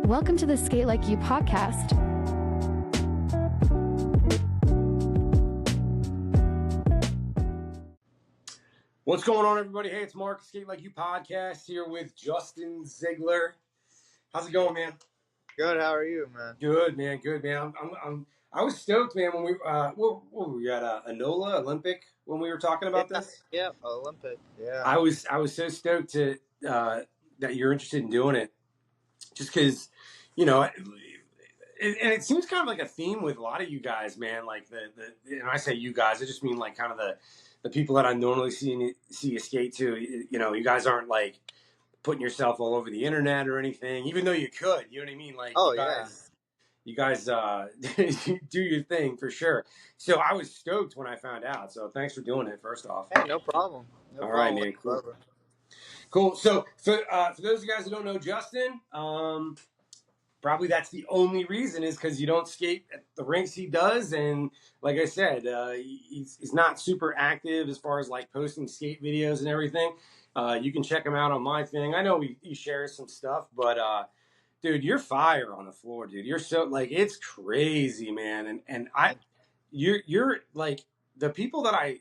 Welcome to the Sk8LikeYou podcast. What's going on, everybody? Hey, it's Mark, Sk8LikeYou podcast here with Justin Ziegler. How's it going, man? Good. How are you, man? Good, man. Good, man. I was stoked, man, when we what were we at Enola Olympic when we were talking about this. Yeah, Olympic. Yeah. I was so stoked to that you're interested in doing it, just because, you know. And it seems kind of like a theme with a lot of you guys, man. Like and I say you guys, I just mean like kind of the people that I normally see you skate to. You know, you guys aren't like putting yourself all over the internet or anything, even though you could. You know what I mean? Like, you guys do your thing for sure. So I was stoked when I found out. So thanks for doing it. First off, hey, no problem. All right, man. Cool. Cool. So for those of you guys who don't know Justin, probably that's the only reason is because you don't skate at the rinks he does. And like I said, he's not super active as far as like posting skate videos and everything. You can check him out on my thing. I know he shares some stuff, but dude, you're fire on the floor, dude. You're so like, it's crazy, man. And you're like the people that I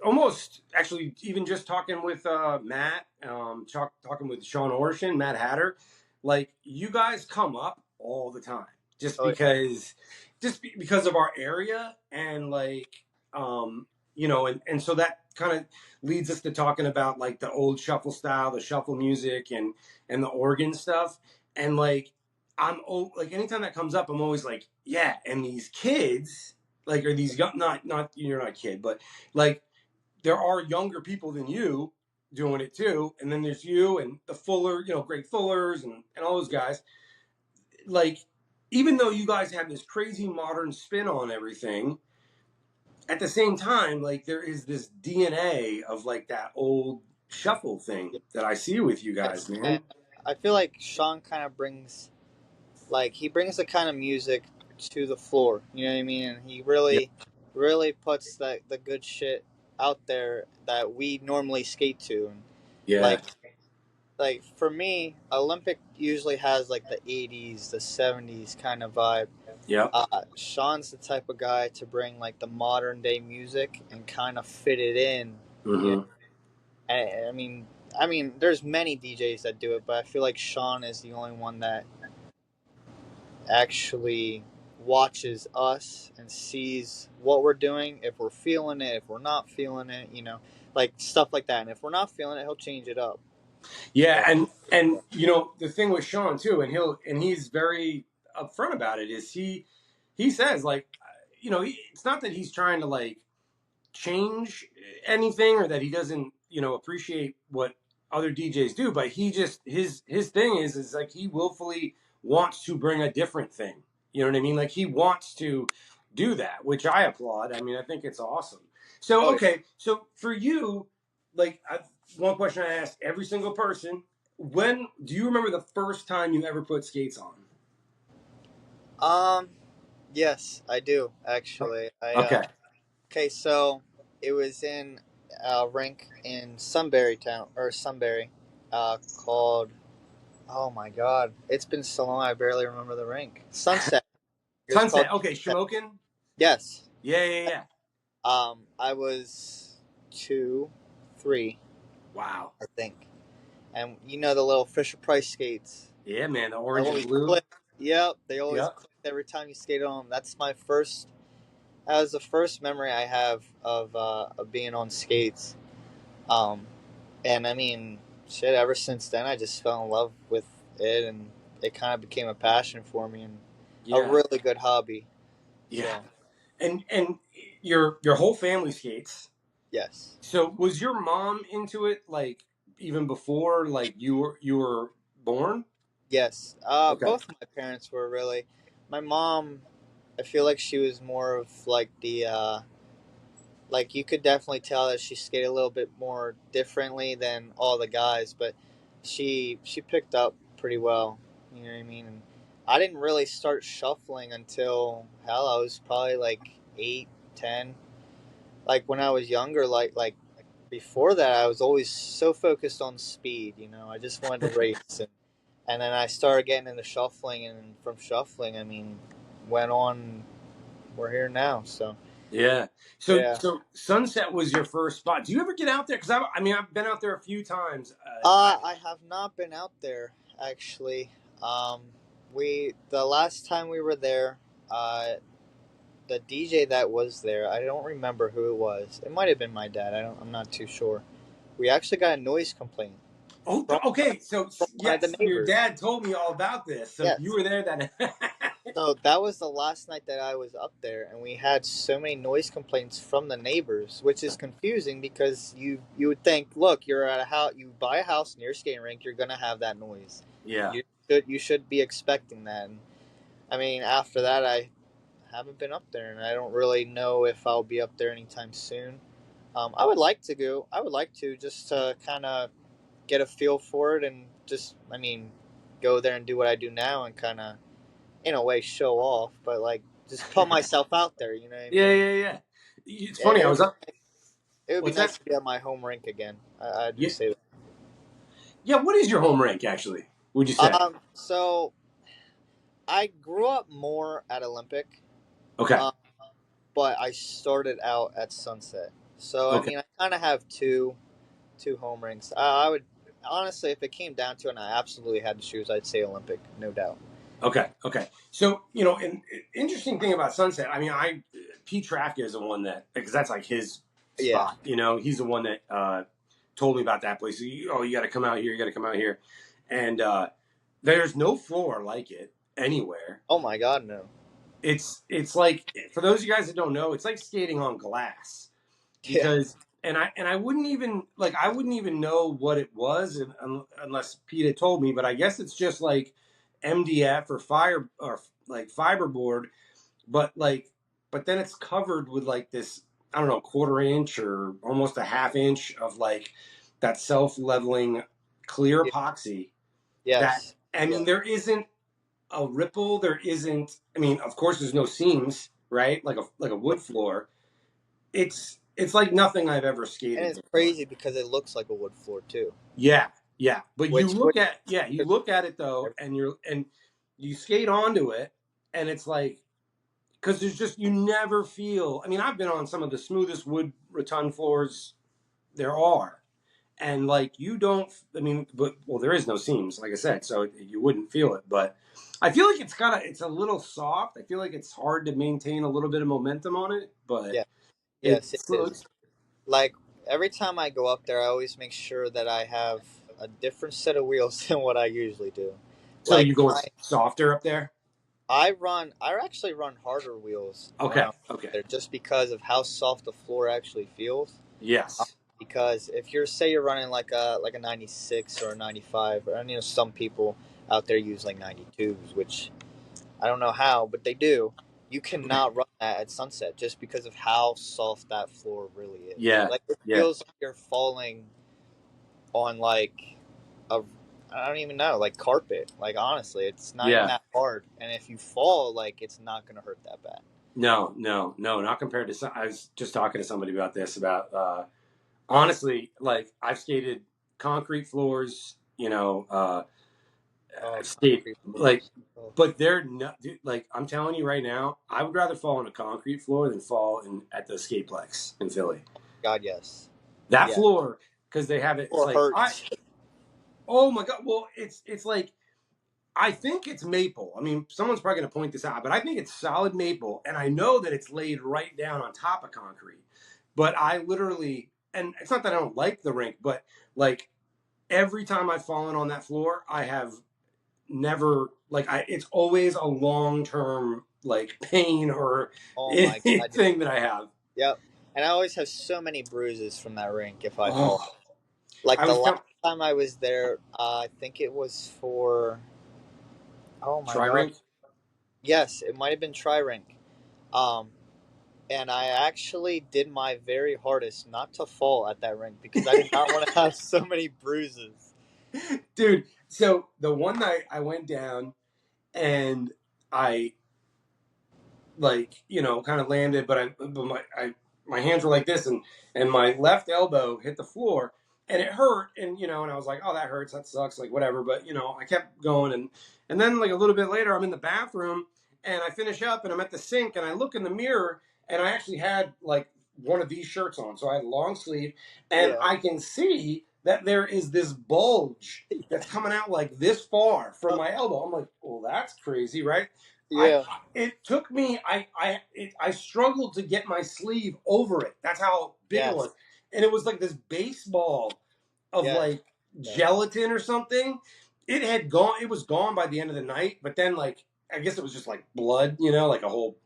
almost actually even just talking with Matt, talking with Sean Orshin, Matt Hatter. Like, you guys come up all the time just because of our area, and like, you know, and so that kind of leads us to talking about like the old shuffle style, the shuffle music, and the organ stuff. And like, like anytime that comes up, I'm always like, yeah. And these kids, like, are these young, not you're not a kid, but like, there are younger people than you doing it too, and then there's you and the Fuller, you know, Greg Fullers and all those guys. Like, even though you guys have this crazy modern spin on everything, at the same time, like, there is this DNA of like that old shuffle thing that I see with you guys, man. I feel like Sean kind of brings the kind of music to the floor. You know what I mean? And he really puts the good shit out there that we normally skate to. And Yeah. like for me, Olympic usually has like the 80s, the 70s kind of vibe. Yeah. Sean's the type of guy to bring like the modern day music and kind of fit it in. Mm-hmm. You know? And, I mean, there's many DJs that do it, but I feel like Sean is the only one that actually watches us and sees what we're doing, if we're feeling it, if we're not feeling it, you know, like stuff like that. And if we're not feeling it, he'll change it up. Yeah, and you know, the thing with Sean too, and he's very upfront about it, is he says, like, you know, it's not that he's trying to like change anything or that he doesn't, you know, appreciate what other DJs do, but he just his thing is like he willfully wants to bring a different thing. You know what I mean? Like, he wants to do that, which I applaud. I mean, I think it's awesome. So okay, so for you, like, one question I ask every single person: when do you remember the first time you ever put skates on? Yes, I do actually. Okay. So it was in a rink in Sunbury, called. Oh my God, it's been so long I barely remember the rink. Sunset. Sunset. Okay, Shamokin. Yes. Yeah. I was 2, 3. Wow. I think. And you know the little Fisher Price skates. Yeah, man, the orange and blue. Yep, they always click every time you skate on them. That was the first memory I have of being on skates. And I mean, shit, ever since then I just fell in love with it, and it kind of became a passion for me and a really good hobby. Yeah. So. And your whole family skates. Yes. So was your mom into it, like, even before like you were born? Yes. Both of my parents were really. My mom, I feel like she was more of like the like, you could definitely tell that she skated a little bit more differently than all the guys, but she picked up pretty well. You know what I mean? And I didn't really start shuffling until I was probably like 8, 10. Like when I was younger, like before that, I was always so focused on speed. You know, I just wanted to race, and And then I started getting into shuffling, and from shuffling, I mean, went on. We're here now, so Yeah. So yeah. so Sunset was your first spot. Do you ever get out there? Because I mean I've been out there a few times. I have not been out there actually. Um, we the last time we were there, uh, the DJ that was there, I don't remember who it was. It might have been my dad. I'm not too sure. We actually got a noise complaint Oh, from, okay. So from one of the yes, your neighbors. dad told me all about this. So you Yes. were there then. So that was the last night that I was up there, and we had so many noise complaints from the neighbors, which is confusing because you would think, look, you're at a house, you buy a house near a skating rink, you're gonna have that noise. Yeah. You should be expecting that. And, I mean, after that, I haven't been up there, and I don't really know if I'll be up there anytime soon. I would like to go. I would like to just to kind of get a feel for it, and just, I mean, go there and do what I do now, and kind of, in a way, show off. But like, just put myself out there. You know what I Yeah, mean? yeah, yeah. It's It, funny. it I would was be up. it would be What's nice that? to be at my home rink again. I do Yeah, say yeah. What is your home rank actually? Would you that. say? So I grew up more at Olympic. Okay. Um, but I started out at Sunset. So I Okay. mean, I kind of have two home rinks. I would honestly, if it came down to it, and I absolutely had to choose, I'd say Olympic, no doubt. Okay. Okay. So and interesting thing about Sunset. I mean, Pete Trafka is the one that because that's like his Yeah. spot. He's the one that told me about that place. You got to come out here. You got to come out here, and there's no floor like it anywhere. Oh my God, no. It's like for those of you guys that don't know, it's like skating on glass Yeah. because I wouldn't even know what it was unless Pete had told me. But I guess it's just like MDF or fire or like fiberboard, but then it's covered with like this I don't know 1/4 inch or almost a 1/2 inch of like that self leveling clear Yeah. epoxy. That Yes. I Yeah. mean there isn't a ripple. There isn't. I mean, of course, there's no seams, right? Like a wood floor. It's like nothing I've ever And skated it's before. crazy because it looks like a wood floor too. Yeah, yeah. But Which you look at it though, and you skate onto it, and it's like because there's just you never feel. I mean, I've been on some of the smoothest wood rotund floors there are, and like you don't. I mean, but well, there is no seams, like I said, so you wouldn't feel it. But I feel like it's a little soft. I feel like it's hard to maintain a little bit of momentum on it, but yeah. Yes, it it's is. Like, every time I go up there, I always make sure that I have a different set of wheels than what I usually do. so Like you going softer up there. I actually run harder wheels when Okay, I'm okay, there, just because of how soft the floor actually feels. Uh, yes, Because if you're running like a 96 or a 95, and some people out there use like 92s, which I don't know how, but they do. You okay, cannot run that at Sunset just because of how soft that floor really is. yeah, Like, it yeah, feels like you're falling on like a I don't even know, like carpet. Like, honestly, it's not even yeah. that hard. And if you fall, like, it's not gonna hurt that bad. No, no, no, not compared to. I was just talking to somebody about this about honestly, like I've skated concrete floors, Oh, skate concrete like, floors. Oh, but they're not dude, like I'm telling you right now. I would rather fall on a concrete floor than fall in at the Sk8Plex in Philly. God, yes. That Yeah. floor because they have it. It's Or like I. hurts. Oh my god. Well, it's like I think it's maple. I mean, someone's probably going to point this out, but I think it's solid maple, and I know that it's laid right down on top of concrete. But I literally, and it's not that I don't like the rink, but like every time I've fallen on that floor, I have never like it's always a long term like pain or Oh my God. Yeah. anything that I have. Yep. And I always have so many bruises from that rink if I fall. Oh, Like, I the was last telling time I was there, I think it was for. Oh my try God. rink. Yes, it might have been Tri Rink. Um, and I actually did my very hardest not to fall at that rink because I did not want to have so many bruises. Dude, so the one night I went down and I like kind of landed, but my hands were like this, and my left elbow hit the floor, and it hurt, and and I was like, oh, that hurts, that sucks, like whatever. But I kept going, and then like a little bit later, I'm in the bathroom, and I finish up, and I'm at the sink, and I look in the mirror, and I actually had like one of these shirts on, so I had a long sleeve, and I can see that there is this bulge that's coming out like this far from my elbow. I'm like, well, that's crazy, right? Yeah. It took me. I struggled to get my sleeve over it. That's how big it was, and it was like this baseball of like gelatin or something. It had gone. It was gone by the end of the night. But then like I guess it was just like blood, like a whole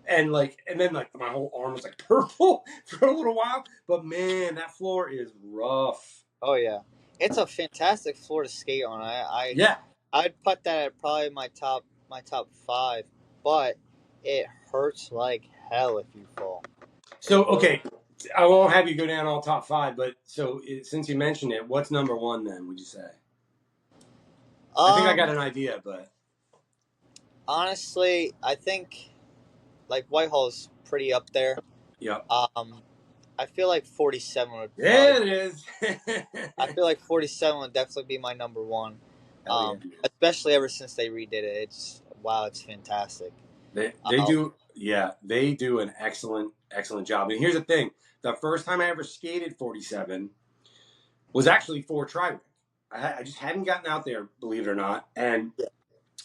and then like my whole arm was like purple for a little while. But man, that floor is rough. Oh yeah, it's a fantastic floor to skate on. I'd put that at probably my top 5, but it hurts like hell if you fall. So okay, I won't have you go down all top 5, but since you mentioned it, what's number 1 then? Would you say? I think I got an idea, but honestly, I think like Whitehall's pretty up there. Yep. I feel like 47 would. Yeah, it is. I feel like 47 would definitely be my number 1. Yeah, especially ever since they redid it. It's fantastic. They do. Yeah, they do an excellent job. And here's the thing: the first time I ever skated 47 was actually for Tri-Ring. I just hadn't gotten out there, believe it or not, and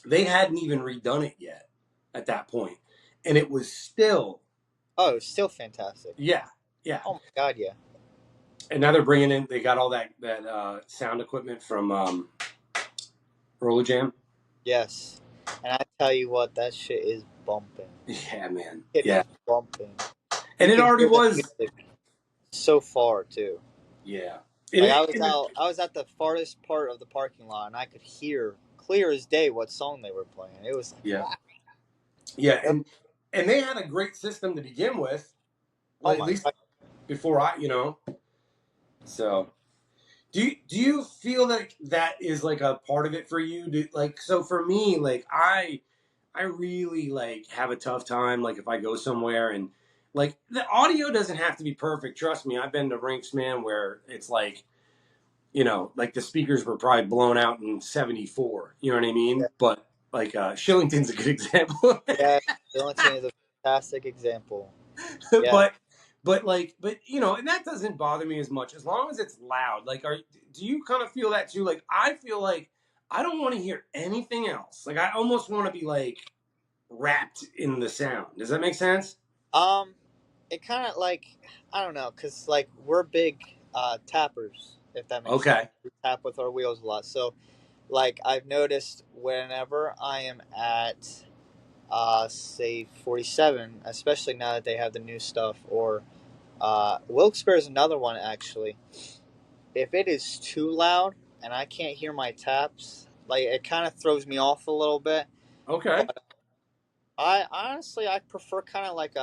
they hadn't even redone it yet at that point, and it was still. Oh, it was still fantastic. Yeah. Oh my god, yeah. And now they're bringing in. They got all that sound equipment from Roller Jam. Yes, and I tell you what, that shit is bumping. Yeah, man. It is bumping, and it already was so far too. Yeah. Like I was at the farthest part of the parking lot, and I could hear clear as day what song they were playing. It was yeah, and they had a great system to begin with. Like, at least before So, do you feel like that is like a part of it for you? So for me, like I really like have a tough time like if I go somewhere and like the audio doesn't have to be perfect. Trust me, I've been to rinks, man, where it's like like the speakers were probably blown out in '74. You know what I mean? But like Shillington's a good example. Yeah, Shillington is a fantastic example. Yeah. But and that doesn't bother me as much as long as it's loud. Like, do you kind of feel that too? Like, I feel like I don't want to hear anything else. Like, I almost want to be like wrapped in the sound. Does that make sense? It kind of like I don't know, cause like we're big tappers. If that makes sense. We tap with our wheels a lot. So, like I've noticed whenever I am at say 47, especially now that they have the new stuff, or Wilkes-Barre is another one actually. If it is too loud and I can't hear my taps, like it kind of throws me off a little bit. Okay. But I honestly I prefer kind of like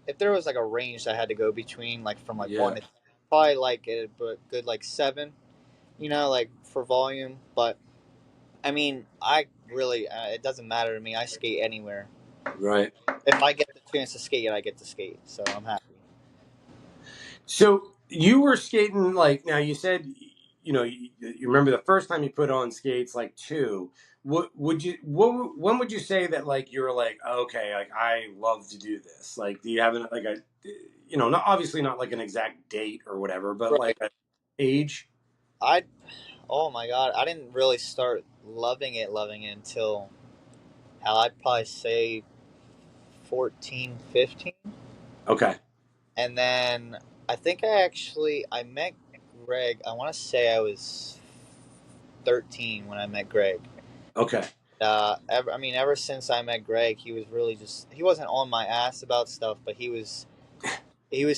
if there was like a range I had to go between, like from like 1 to 10, probably like a good like 7, like for volume. But I mean, I really it doesn't matter to me. I skate anywhere. Right. If I get the chance to skate, I get to skate. So I'm happy. So you were skating like now. You said you remember the first time you put on skates like 2. When would you say that like you were like okay, like I love to do this? Like, do you have like a not obviously not like an exact date or whatever, but like an age? Oh my god, I didn't really start loving it until I'd probably say 14, 15. Okay. And then I think I met Greg. I want to say I was 13 when I met Greg. Okay. Ever since I met Greg, he was really he wasn't on my ass about stuff, but he was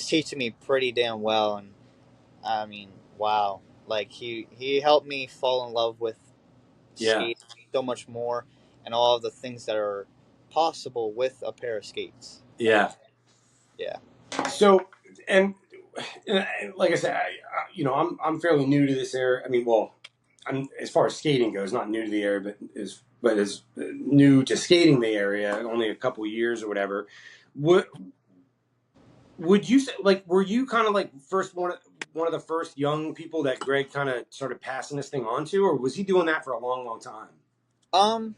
teaching me pretty damn well. And I mean, wow. Like he helped me fall in love with skating so much more, and all of the things that are possible with a pair of skates. Yeah. Yeah. So, and like I said, I'm fairly new to this area. I mean, well, I'm as far as skating goes, not new to the area, but as new to skating the area, only a couple years or whatever. Would you say, like, were you kind of like one one of the first young people that Greg kind of started passing this thing on to, or was he doing that for a long, long time?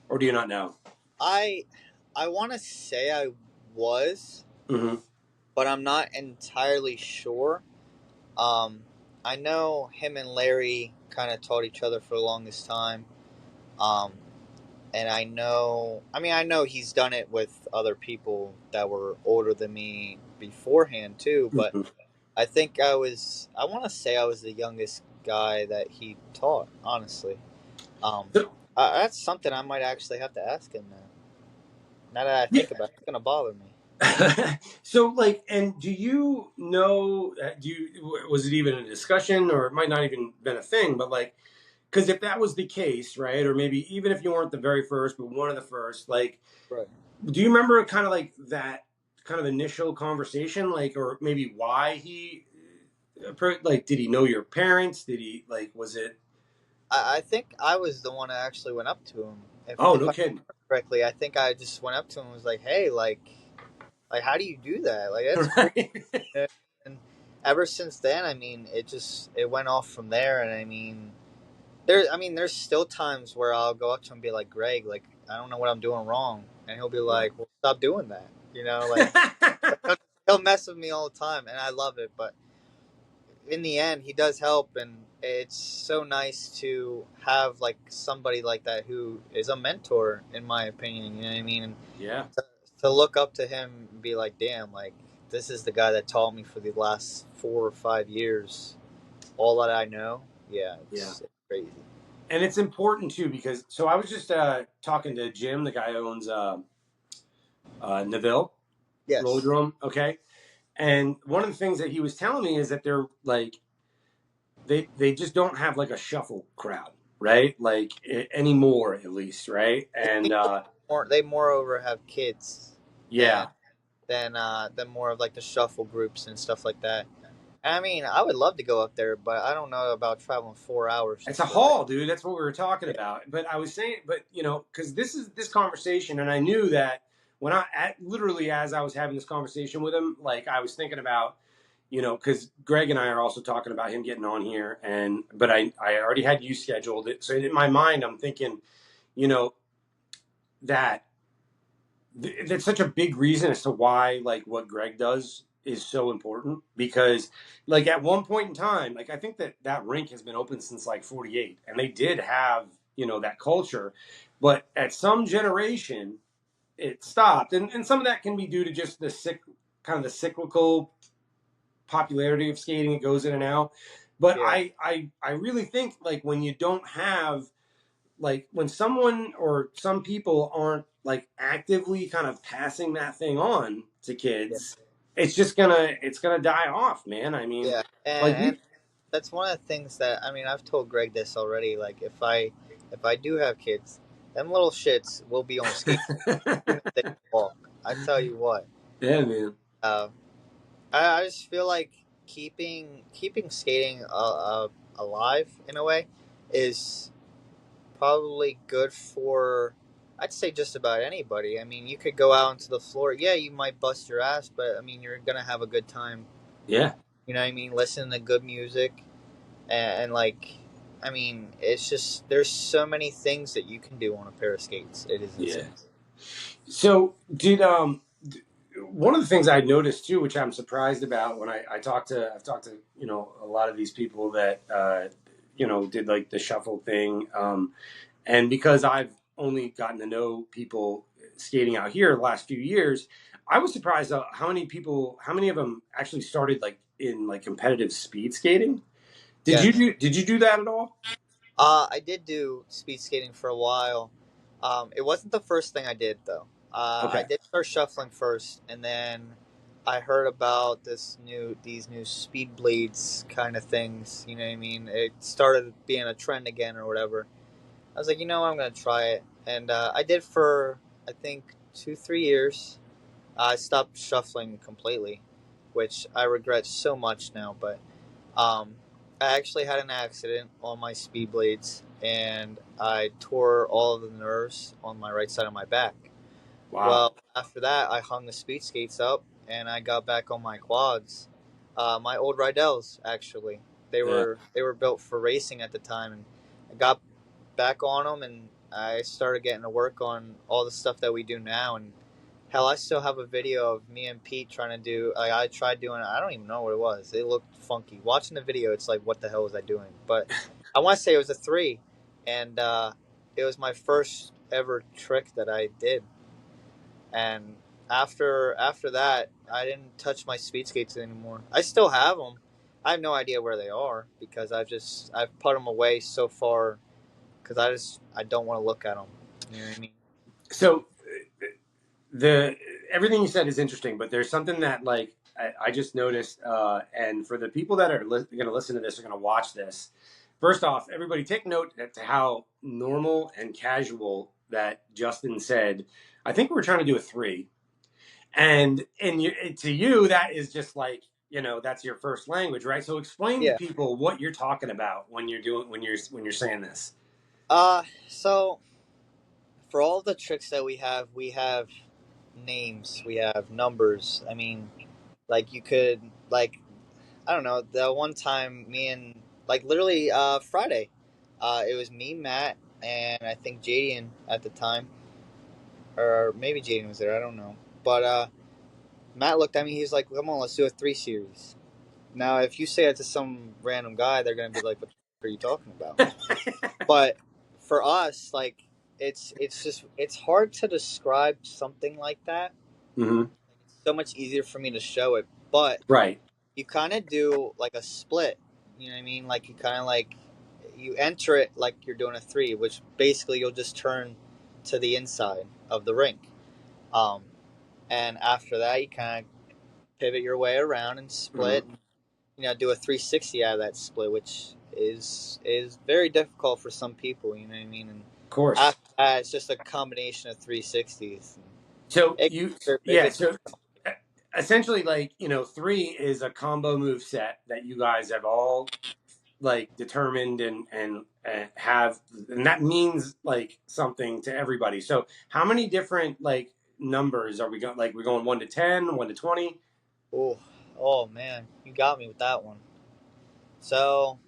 Or do you not know? I want to say I was, Mm-hmm. but I'm not entirely sure. Um, I know him and Larry kind of taught each other for the longest time. Um, and I know he's done it with other people that were older than me beforehand too, but Mm-hmm. I want to say I was the youngest guy that he taught, honestly. Um, So, that's something I might actually have to ask him now. Now that I yeah. think about it, it's going to bother me. So, like, and do you know? Was it even a discussion, or it might not even been a thing? But like, because if that was the case, right, or maybe even if you weren't the very first, but one of the first, like, Right. do you remember kind of like that kind of initial conversation, like, or maybe why he, like, did he know your parents? Did he like? Was it? I think I was the one that actually went up to him. Oh, If no I kidding. remember correctly, I think I just went up to him and was like, "Hey, like how do you do that? Like that's cool." Right. And ever since then, I mean, it went off from there. And there's still times where I'll go up to him and be like, "Greg, like I don't know what I'm doing wrong," and he'll be Yeah. like, "Well, stop doing that." Like he'll mess with me all the time, and I love it. But in the end, he does help, and it's so nice to have like somebody like that who is a mentor, in my opinion. You know what I mean? And Yeah. to look up to him and be like, "Damn, like this is the guy that taught me for the last 4 or 5 years all that I know." Yeah, Yeah. it's crazy. And it's important too because so I was just talking to Jim, the guy who owns Neville Yes. Velodrome. Okay, and one of the things that he was telling me is that they're like they just don't have like a shuffle crowd, right? Like anymore, at least, right? It And seems like they moreover have kids than yeah, than more of like the shuffle groups and stuff like that. I mean, I would love to go up there, but I don't know about traveling 4 hours it's a just for that. haul, dude. That's what we were talking Yeah. about. But I was saying, but because this is this conversation, and I knew that when literally as I was having this conversation with him, like I was thinking about, because Greg and I are also talking about him getting on here, and but I already had you scheduled it, so in my mind I'm thinking, you know, that that's such a big reason as to why like what Greg does is so important because like at one point in time like I think that rink has been open since like 48 and they did have that culture, but at some generation it stopped, and some of that can be due to just kind of the cyclical popularity of skating. It goes in and out, but Yeah. I really think like when you don't have like when someone or some people aren't like actively kind of passing that thing on to Yeah. kids, it's gonna die off, man. I mean, Yeah. like And that's one of the things that I mean I've told Greg this already. Like if I do have kids, them little shits will be on skate even if they walk. I tell you what. yeah, man. Uh, I just feel like keeping skating alive in a way is probably good for I'd say just about anybody. I mean, you could go out onto the floor. Yeah, you might bust your ass, but I mean, you're gonna have a good time. Yeah, You know what I mean? Listen to good music and like, I mean, it's just there's so many things that you can do on a pair of skates. It is yeah. insane. So did one of the things I noticed too, which I'm surprised about when I've talked to a lot of these people that did like the shuffle thing. And because I've only gotten to know people skating out here the last few years, I was surprised at how many of them actually started like in like competitive speed skating. Yes. Did you do that at all? I did do speed skating for a while. It wasn't the first thing I did though. I Okay. did start shuffling first, and then I heard about these new speed blades kind of things. You know what I mean? It started being a trend again or whatever. I was like, you know, I'm gonna try it, and I did for I think 2 3 years. I stopped shuffling completely, which I regret so much now. But um, I actually had an accident on my speed blades, and I tore all of the nerves on my right side of my back. Wow. Well, after that, I hung the speed skates up, and I got back on my quads, my old Rydell's actually. They Yeah. were built for racing at the time, and I got back on them, and I started getting to work on all the stuff that we do now. And hell, I still have a video of me and Pete trying to do. Like, I tried doing. I don't even know what it was. It looked funky. Watching the video, it's like, what the hell was I doing? But I want to say it was a 3, and it was my first ever trick that I did. And after that, I didn't touch my speed skates anymore. I still have them. I have no idea where they are because I've put them away so far because I don't want to look at them. You know what I mean? So the everything you said is interesting, but there's something that like I just noticed, and for the people that are going to listen to this are going to watch this. First off, everybody take note to how normal and casual that Justin said. I think we were trying to do a 3, and to you that is just like that's your first language, right? So explain to Yeah. people what you're talking about when you're saying this. So for all the tricks that we have names, we have numbers. I mean, like you could like I don't know. The one time me and like literally Friday, it was me, Matt, and I think Jadian at the time, or maybe Jaden was there. I don't know. But Matt looked at me. He's like, "Come on, let's do a 3 series." Now, if you say it to some random guy, they're gonna be like, "What the f- are you talking about?" But for us, like, it's hard to describe something like that. Mm-hmm. It's so much easier for me to show it, but Right. you kind of do like a split. You know what I mean? Like you kind of like you enter it like you're doing a 3, which basically you'll just turn to the inside of the rink. Um, and after that, you kind of pivot your way around and Mm-hmm. split. And, do a 360 out of that split, which is very difficult for some people. You know what I mean? And Of course. after that, it's just a combination of 360s. So It, you, it yeah. gets So essentially, like 3 is a combo move set that you guys have all like determined and have, and that means like something to everybody. So how many different like numbers are we going? Like we're going 1 to 10, 1 to 20. oh oh man, you got me with that one. So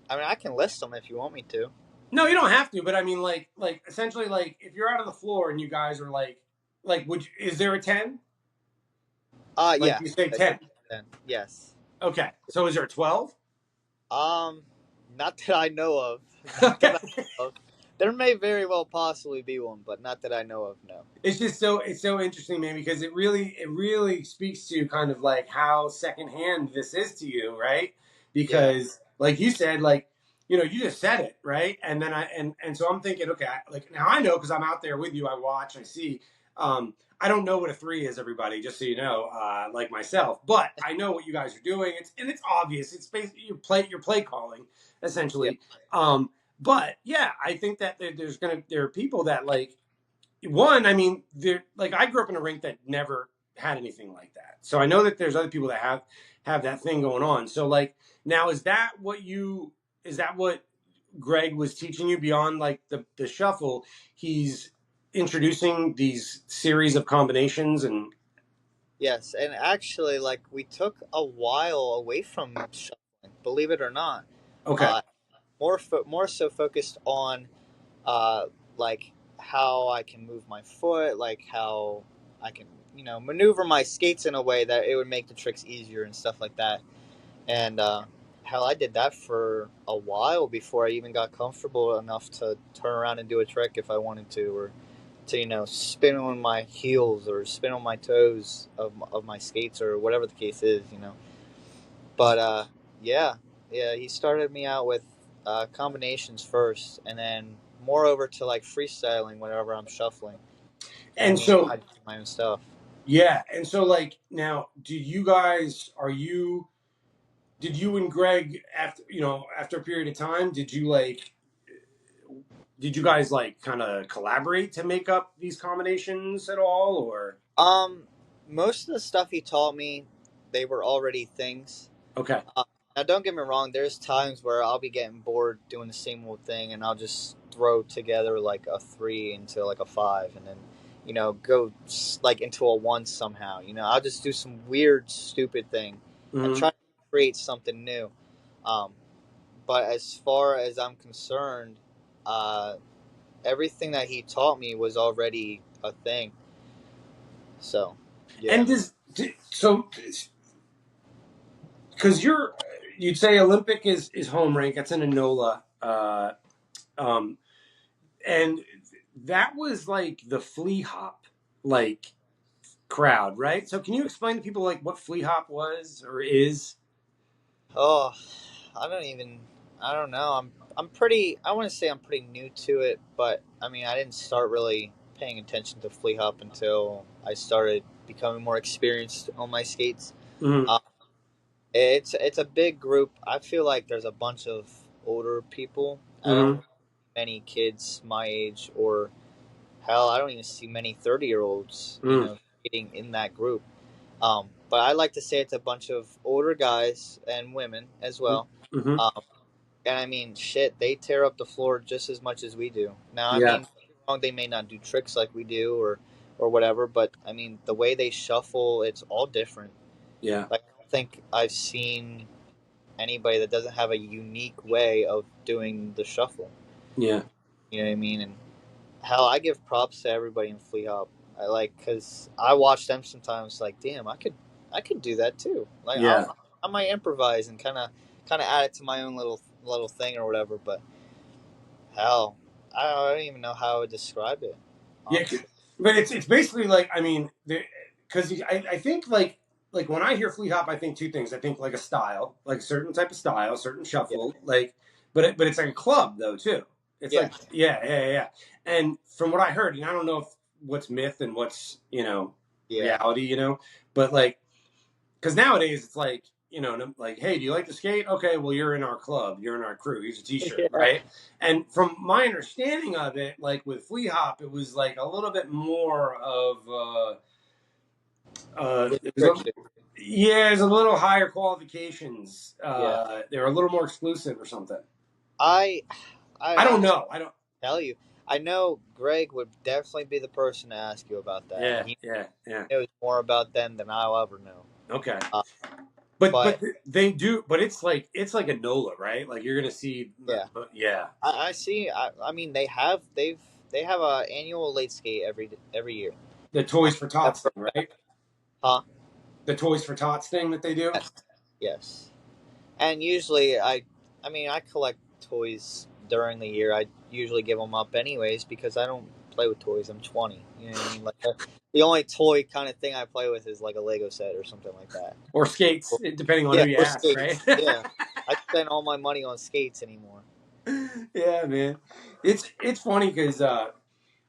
I mean, I can list them if you want me to. No, you don't have to, but I mean, like essentially, like if you're out on the floor and you guys are like, is there a 10? Like Yeah, you say it's a 10. 10. Yes. Okay, so is there a 12? Um, not that I know of. Not that Okay. I know of. There may very well possibly be one, but not that I know of. No. It's so interesting, man, because it really speaks to kind of like how secondhand this is to you, right? Yeah. Because like you said, like you just said it, right? And then and so I'm thinking, okay, like now I know because I'm out there with you, I watch, I see. I don't know what a 3 is, everybody, just so you know, like myself, but I know what you guys are doing. It's obvious. It's basically your play calling, Yeah. essentially. But yeah, I think that there are people that like one, I mean, like I grew up in a rink that never had anything like that. So I know that there's other people that have that thing going on. So like now is that what Greg was teaching you beyond like the shuffle? He's introducing these series of combinations and Yes, and actually, like we took a while away from shuffling, believe it or not. okay. Uh, more so focused on uh, like how I can move my foot, like how I can maneuver my skates in a way that it would make the tricks easier and stuff like that. And hell, I did that for a while before I even got comfortable enough to turn around and do a trick if I wanted to, or to spin on my heels or spin on my toes of my skates or whatever the case is. But yeah, yeah, he started me out with combinations first, and then more over to like freestyling whenever I'm shuffling, And and so I do my own stuff. yeah, and so like now, did you and Greg after a period of time, did you guys like kind of collaborate to make up these combinations at all, or Um, Most of the stuff he taught me, they were already things. okay? Uh, Now, don't get me wrong. There's times where I'll be getting bored doing the same old thing, and I'll just throw together like a 3 into like a 5, and then go like into a 1 somehow. I'll just do some weird, stupid thing and Mm-hmm. try to create something new. Um, But as far as I'm concerned, uh, everything that he taught me was already a thing. So, yeah. And so because you'd say Olympic is home rink. That's in Enola, um, and that was like the flea hop like crowd, right? So can you explain to people like what flea hop was or is? Oh, I don't even. I don't know. I'm pretty. I want to say I'm pretty new to it, but I mean, I didn't start really paying attention to flea hop until I started becoming more experienced on my skates. Mm-hmm. Uh, it's a big group. I feel like there's a bunch of older people. I don't Mm-hmm. really see many kids my age, or hell, I don't even see many 30-year-olds. Mm-hmm. Skating in that group. But I like to say it's a bunch of older guys and women as well. Mm-hmm. Um, and I mean, shit, they tear up the floor just as much as we do. Now, I Yeah. mean, don't get me wrong, they may not do tricks like we do or whatever, but I mean, the way they shuffle, it's all different. Yeah. Like, I don't think I've seen anybody that doesn't have a unique way of doing the shuffle. Yeah. You know what I mean? And hell, I give props to everybody in Flea Hop. I like because I watch them sometimes. Like, damn, I could do that too. Like, Yeah. I might improvise and kind of add it to my own little thing or whatever. But hell, I don't even know how I would describe it, Yeah, honestly. but it's basically like I mean, because I think like when I hear flea hop, I think two things. I think like a style, like a certain type of style, certain Yeah, shuffle, like but it's like a club though too. It's yeah, like yeah. And from what I heard, and I don't know if what's myth and what's yeah, reality, but like because nowadays it's like like hey, do you like to skate? Okay, well you're in our club, you're in our crew. Here's a T-shirt, yeah. right? And from my understanding of it, like with Flea Hop, it was like a little bit more of it was Restriction. yeah, it's a little higher qualifications. Yeah, They're a little more exclusive or something. I I I don't honestly know. I don't. tell you, I know Greg would definitely be the person to ask you about that, and Yeah, he yeah. knows more about them than I'll ever know. Okay. Uh, But but they do. But it's like a NOLA, right? Like you're gonna see. yeah, Yeah. I see. I mean, they have a annual late skate every year. The I Toys for have Tots heard thing, that. right? Huh? The Toys for Tots thing that they do. Yes, yes. And usually, I mean, I collect toys during the year. I usually give them up anyways because I don't play with toys. I'm 20. You know what I mean? Like the only toy kind of thing I play with is like a Lego set or something like that. Or skates, depending on who Yeah, you or ask, right? skates. Yeah, I spend all my money on skates anymore. Yeah, man. It's funny because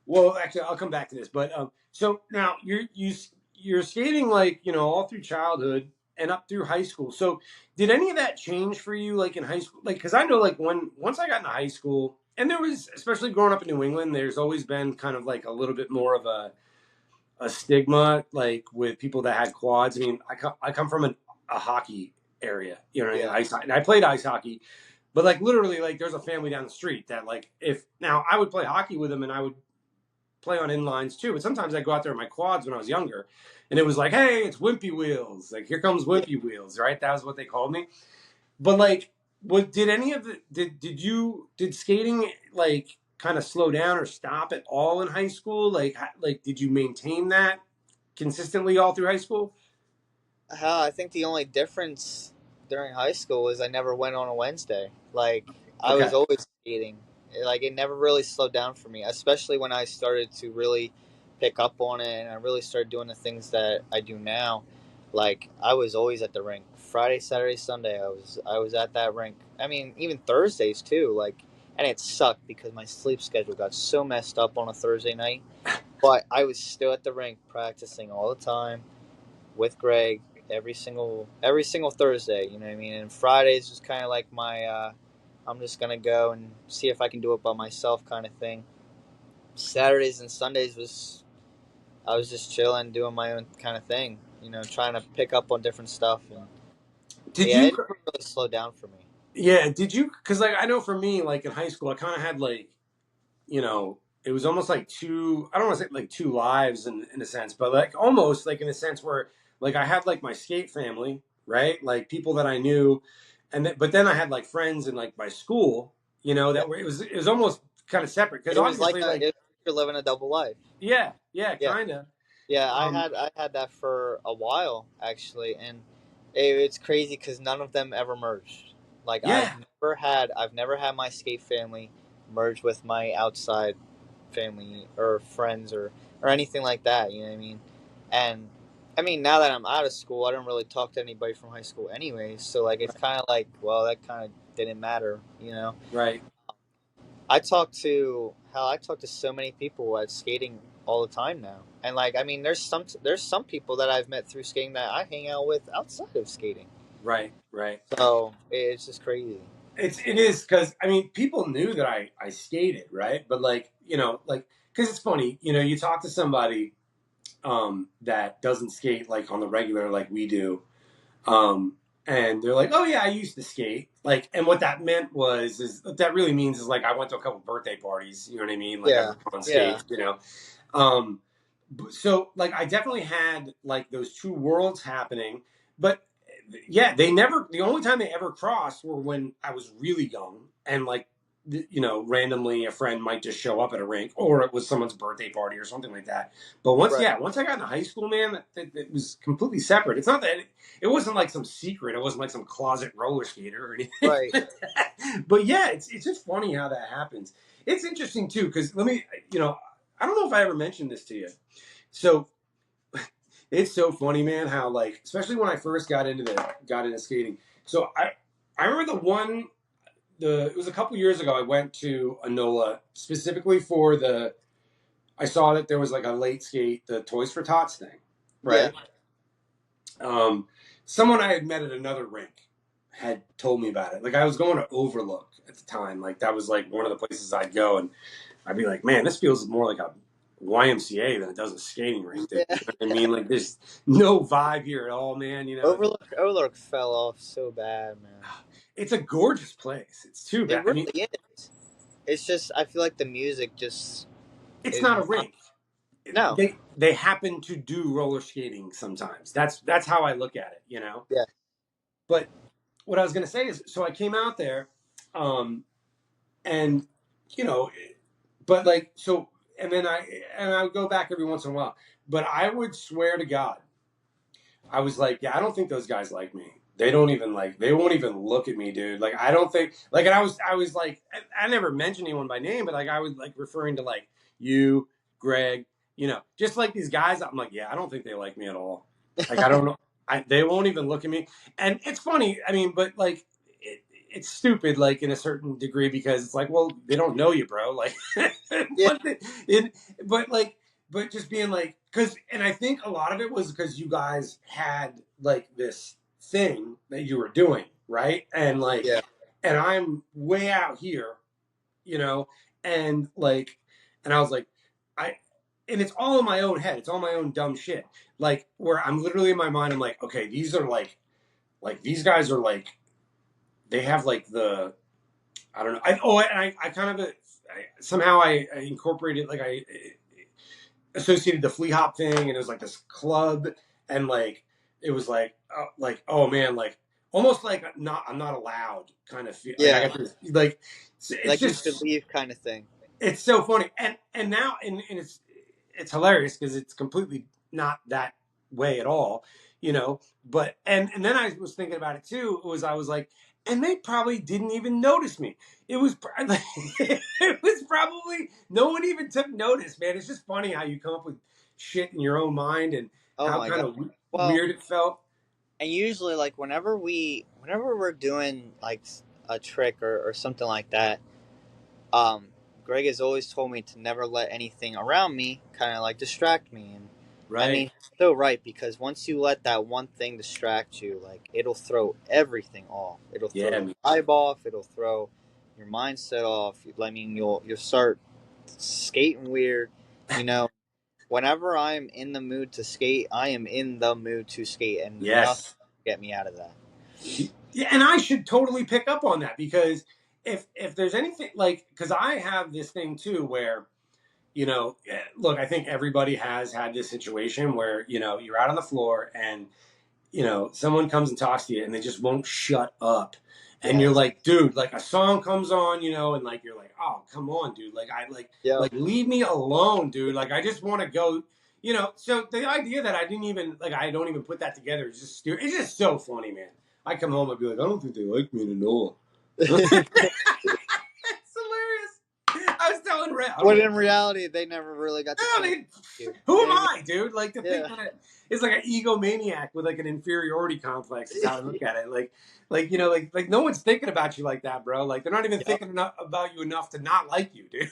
well, actually, I'll come back to this, but so now you're skating like all through childhood and up through high school. So did any of that change for you, like in high school? Like, because I know like once I got into high school, and there was especially growing up in New England, there's always been kind of like a little bit more of a stigma like with people that had quads. I mean, I come from a hockey area, Yeah, and I played ice hockey, but like literally like there's a family down the street that like if now I would play hockey with them and I would play on inlines too, but sometimes I go out there in my quads when I was younger, and it was like, hey, it's Wimpy Wheels, like here comes yeah. Wimpy Wheels, right? That was what they called me. But like, what did any of the did skating like kind of slow down or stop at all in high school? Like did you maintain that consistently all through high school? Hell, I think the only difference during high school was I never went on a Wednesday. Like I was Okay. always skating. Like it never really slowed down for me, especially when I started to really pick up on it and I really started doing the things that I do now. Like I was always at the rink. Friday, Saturday, Sunday, I was at that rink. I mean, even Thursdays too. Like, and it sucked because my sleep schedule got so messed up on a Thursday night. But I was still at the rink practicing all the time with Greg every single Thursday. You know what I mean? And Fridays was kind of like my I'm just gonna go and see if I can do it by myself kind of thing. Saturdays and Sundays was I was just chilling, doing my own kind of thing. Trying to pick up on different stuff. And Did yeah, you? it never really slowed down for me. Yeah. Did you? Because like I know for me, like in high school, I kind of had like it was almost like two. I don't want to say like two lives in a sense, but like almost like in a sense where like I had like my skate family, right? Like people that I knew, but then I had like friends in like my school, you know, that were, it was almost kind of separate because It was like obviously like, you're living a double life. yeah, Yeah. kind of. Yeah, Um, I had that for a while actually, and it's crazy because none of them ever merged. Like yeah, I've never had my skate family merge with my outside family or friends or anything like that. You know what I mean? And I mean now that I'm out of school, I don't really talk to anybody from high school anyways. So like it's kind of like, well, that kind of didn't matter, you know. right. I talk to so many people at skating all the time now, and like I mean, there's some people that I've met through skating that I hang out with outside of skating. Right, right. So it's just crazy. It is because I mean people knew that I skated, right? But like, you know, like because it's funny, you know, you talk to somebody that doesn't skate like on the regular like we do, um, and they're like, oh yeah, I used to skate. Like, and what that meant was is what that really means is like I went to a couple birthday parties. You know what I mean? Like I Yeah, was on yeah, skates, you know. Um, so like I definitely had like those two worlds happening, but yeah, they never. The only time they ever crossed were when I was really young, and like you know, randomly a friend might just show up at a rink, or it was someone's birthday party or something like that. But once, right, yeah, once I got into high school, man, it was completely separate. It's not that it wasn't like some secret. It wasn't like some closet roller skater or anything. right. But yeah, it's just funny how that happens. It's interesting too because let me, you know, I don't know if I ever mentioned this to you. So it's so funny, man, how like especially when I first got into skating. So I remember the it was a couple years ago I went to Anola specifically for the I saw that there was like a late skate, the Toys for Tots thing, Yeah, right? Um Someone I had met at another rink had told me about it. Like I was going to Overlook at the time. Like that was like one of the places I'd go and I'd be like, man, this feels more like a YMCA than it does a skating rink. Dude. yeah. You know what I mean? Like, there's no vibe here at all, man. You know, Overlook fell off so bad, man. it's a gorgeous place. It's too It bad. I really mean, is. It's just I feel like the music just it's is not a not. rink. No. They happen to do roller skating sometimes. That's how I look at it. You know. Yeah. But what I was gonna say is, so I came out there, um, and you know, but like so, and I would go back every once in a while. But I would swear to God I was like, yeah, I don't think those guys like me. They don't even like. They won't even look at me, dude. Like, I don't think. Like, and I was like, I never mentioned anyone by name, but like, I was like referring to like you, Greg, you know, just like these guys. I'm like, yeah, I don't think they like me at all. Like, I don't know. They won't even look at me. And it's funny. I mean, but like, it's stupid, like in a certain degree, because it's like, well, they don't know you, bro. Like, Yeah. but, it, but like but just being like because and I think a lot of it was because you guys had like this thing that you were doing, right? And like Yeah. and I'm way out here, you know, and like and I was like I and it's all in my own head. It's all my own dumb shit. Like where I'm literally in my mind, I'm like, okay, these are like these guys are like they have like the I don't know. I kind of somehow I incorporated like I associated the flea hop thing, and it was like this club, and like it was like oh man, like almost like not I'm not allowed kind of feel. Like I Yeah. got this like it's Like you should just leave kind of thing. it's so funny, and now and it's hilarious because it's completely not that way at all, you know. But and then I was thinking about it too. It was I was like, and they probably didn't even notice me. It was it was probably no one even took notice, man. It's just funny how you come up with shit in your own mind and Oh how my kind god. of Well, weird it felt. and usually like whenever we're doing like a trick or something like that, um, Greg has always told me to never let anything around me kind of like distract me, and I Right? mean, he's so right because once you let that one thing distract you, like it'll throw everything off. It'll throw Yeah, the man. vibe off. It'll throw your mindset off. I mean, you'll start skating weird. You know, whenever I'm in the mood to skate, I am in the mood to skate, and nothing Yes. can get me out of that. Yeah, and I should totally pick up on that because if there's anything like because I have this thing too where you know look I think everybody has had this situation where you know you're out on the floor and someone comes and talks to you and they just won't shut up. And you're like, dude, like a song comes on, and like you're like, oh, come on, dude. Like like leave me alone, dude. Like I just want to go, So the idea that I don't even put that together is just stupid. It's just so funny, man. I come home, I'd be like, I don't think they like me in Nola. It's hilarious. I was telling Red. But in reality, they never really got to. Who am I, dude? Like to think that it's like an egomaniac with like an inferiority complex is how I look at it. Like no one's thinking about you like that, bro. Like they're not even thinking about you enough to not like you, dude.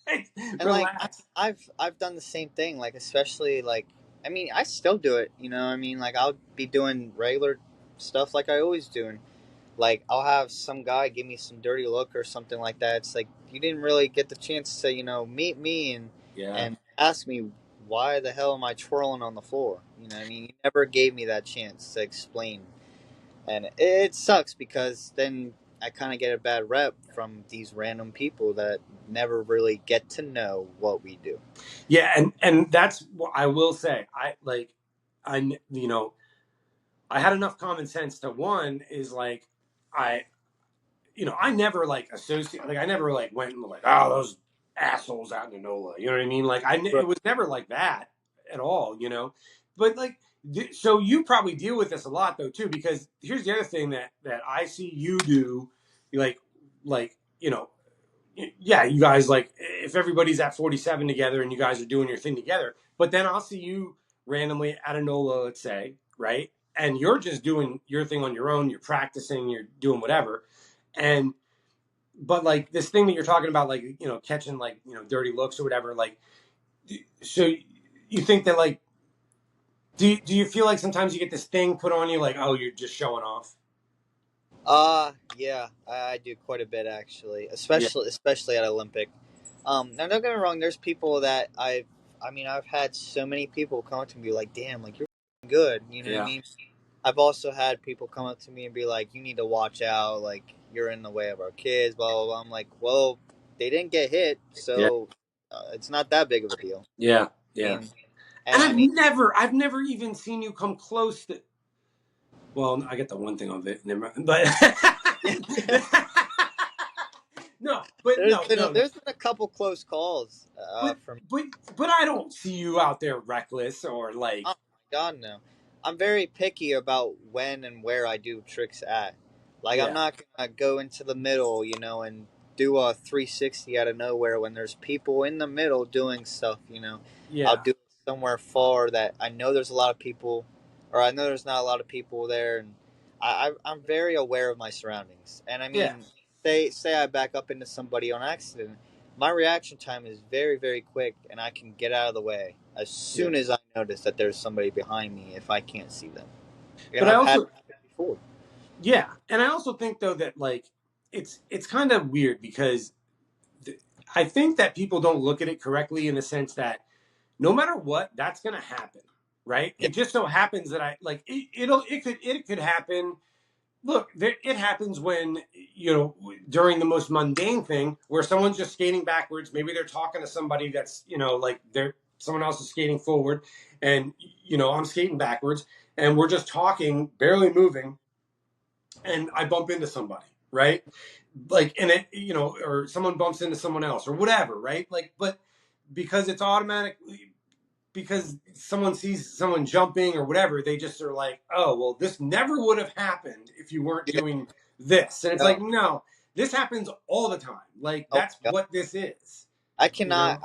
And relax. Like I've done the same thing. Like especially like I still do it. Like I'll be doing regular stuff like I always do. And like I'll have some guy give me some dirty look or something like that. It's like you didn't really get the chance to meet me and ask me why the hell am I twirling on the floor. You never gave me that chance to explain, and it sucks because then I kind of get a bad rep from these random people that never really get to know what we do. Yeah, and that's what I will say. I had enough common sense to one is like I never like associate, like I never like went and like, oh, those assholes out in Nola. You know what I mean? Like it was never like that at all, But like, so you probably deal with this a lot though too, because here's the other thing that I see you do, like, yeah, you guys like if everybody's at 47 together and you guys are doing your thing together, but then I'll see you randomly at a Nola, let's say, right? And you're just doing your thing on your own. You're practicing. You're doing whatever. But like this thing that you're talking about, like, catching like, dirty looks or whatever, like, so you think that like, do you feel like sometimes you get this thing put on you like, oh, you're just showing off? Yeah, I do quite a bit actually, especially at Olympic. Now don't get me wrong, there's people that I've had so many people come up to me like, damn, like you're good, what I mean? I've also had people come up to me and be like, you need to watch out, like you're in the way of our kids, blah blah blah. I'm like, well, they didn't get hit, so it's not that big of a deal. Yeah. And I've never even seen you come close to. Well, I get the one thing on it, never mind. But there's been a couple close calls but I don't see you out there reckless or like. Oh my God, no! I'm very picky about when and where I do tricks at. Like I'm not gonna go into the middle, and do a 360 out of nowhere when there's people in the middle doing stuff. I'll do it somewhere far that I know there's a lot of people, or I know there's not a lot of people there, and I'm very aware of my surroundings. And say I back up into somebody on accident, my reaction time is very, very quick, and I can get out of the way as soon as I notice that there's somebody behind me if I can't see them. But I've had that before. Yeah, and I also think though that like it's kind of weird because I think that people don't look at it correctly in the sense that no matter what, that's going to happen, right? It just so happens that I like it could happen. Look, it happens when, during the most mundane thing where someone's just skating backwards. Maybe they're talking to somebody that's, like someone else is skating forward and, I'm skating backwards and we're just talking, barely moving. And I bump into somebody, right? Like, and it, or someone bumps into someone else or whatever, right? Like, but because it's automatic, because someone sees someone jumping or whatever, they just are like, oh, well, this never would have happened if you weren't doing this. And it's like, no, this happens all the time. Like, that's what this is. I cannot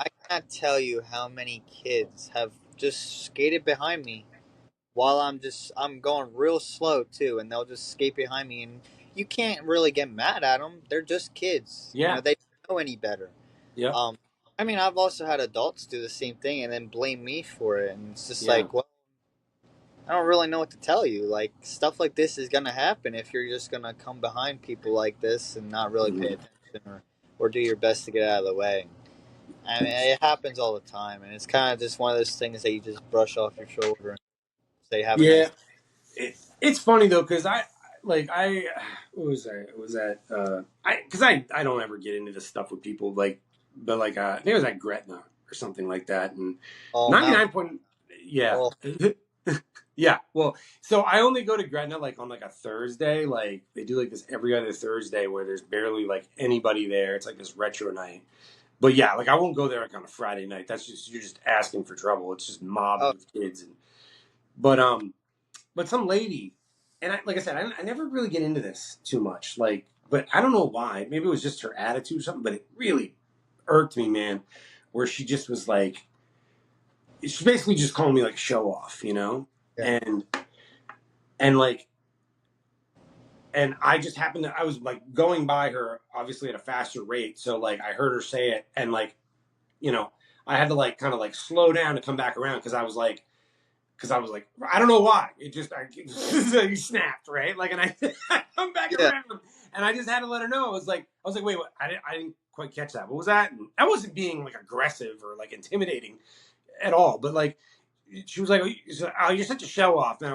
tell you how many kids have just skated behind me while I'm going real slow too, and they'll just skate behind me, and you can't really get mad at them. They're just kids. Yeah. They don't know any better. Yeah. I've also had adults do the same thing and then blame me for it, and it's just like, well, I don't really know what to tell you. Like, stuff like this is gonna happen if you're just gonna come behind people like this and not really pay attention or do your best to get out of the way. I mean, it happens all the time, and it's kind of just one of those things that you just brush off your shoulder and say, "Have a nice." It's funny though, because what was that? Because I don't ever get into this stuff with people, like, but like I think it was at Gretna or something like that, and 99 point, yeah. Yeah, well, so I only go to Gretna like on like a Thursday. Like they do like this every other Thursday where there's barely like anybody there. It's like this retro night. But yeah, like I won't go there like on a Friday night. That's just you're just asking for trouble. It's just mobbed Oh, with kids and but some lady and like I said, I never really get into this too much. Like, but I don't know why. Maybe it was just her attitude or something. But it really irked me, man. Where she just was like, she basically just called me like show off, you know, yeah. and and like and I just happened to I was like going by her obviously at a faster rate, so like I heard her say it, and like you know I had to like kind of like slow down to come back around because I was like I don't know why it just you snapped right like and I come back Yeah. around and I just had to let her know I was like wait what I didn't quite catch that what was that and I wasn't being like aggressive or like intimidating at all. But like, she was like, "Oh, you're such a show off," and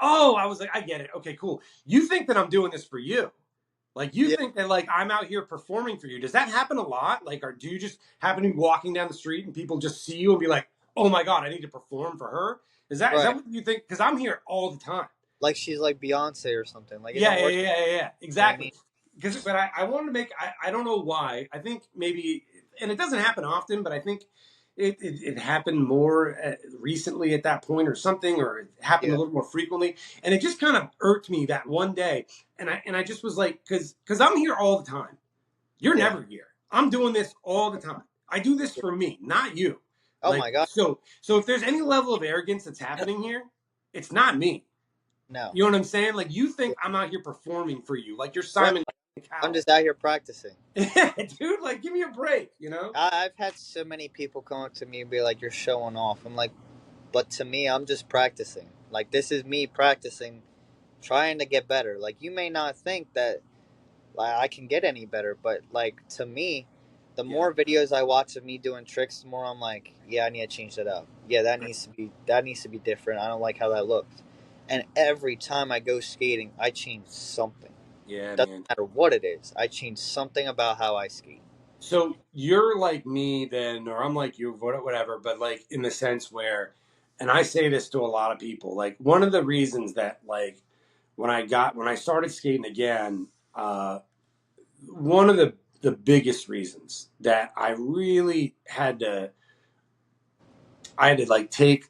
oh, I was like, I get it. Okay, cool. You think that I'm doing this for you? Like, you Yeah. think that like I'm out here performing for you? Does that happen a lot? Like, or do you just happen to be walking down the street and people just see you and be like, "Oh my god, I need to perform for her"? Is that Right. what you think? Because I'm here all the time. Like she's like Beyonce or something. Like it Yeah, don't yeah, work. yeah, yeah, yeah. You know what I Exactly. mean? Because, but I wanted to make. I don't know why. I think maybe, and it doesn't happen often, but I think it happened more recently at that point, or something, or it happened a Yeah. little more frequently, and it just kind of irked me that one day, and I just was like, because I'm here all the time. You're Yeah. never here. I'm doing this all the time. I do this Yeah. for me, not you. Oh Like my God. so if there's any level of arrogance that's happening here, it's not me. No. You know what I'm saying? Like you Yeah. think I'm out here performing for you, like you're Right. Simon I'm Cowell. just out here practicing. Yeah, dude, like give me a break, you know? I've had so many people come up to me and be like, "You're showing off." I'm like, but to me, I'm just practicing. Like this is me practicing, trying to get better. Like you may not think that like I can get any better, but like to me, the Yeah. more videos I watch of me doing tricks, the more I'm like, yeah, I need to change that up. Yeah, that needs to be different. I don't like how that looks. And every time I go skating, I change something. Yeah, Doesn't man. matter what it is. I change something about how I skate. So you're like me then, or I'm like you, whatever, but like in the sense where, and I say this to a lot of people, like one of the reasons that like when I started skating again, one of the biggest reasons that I had to like take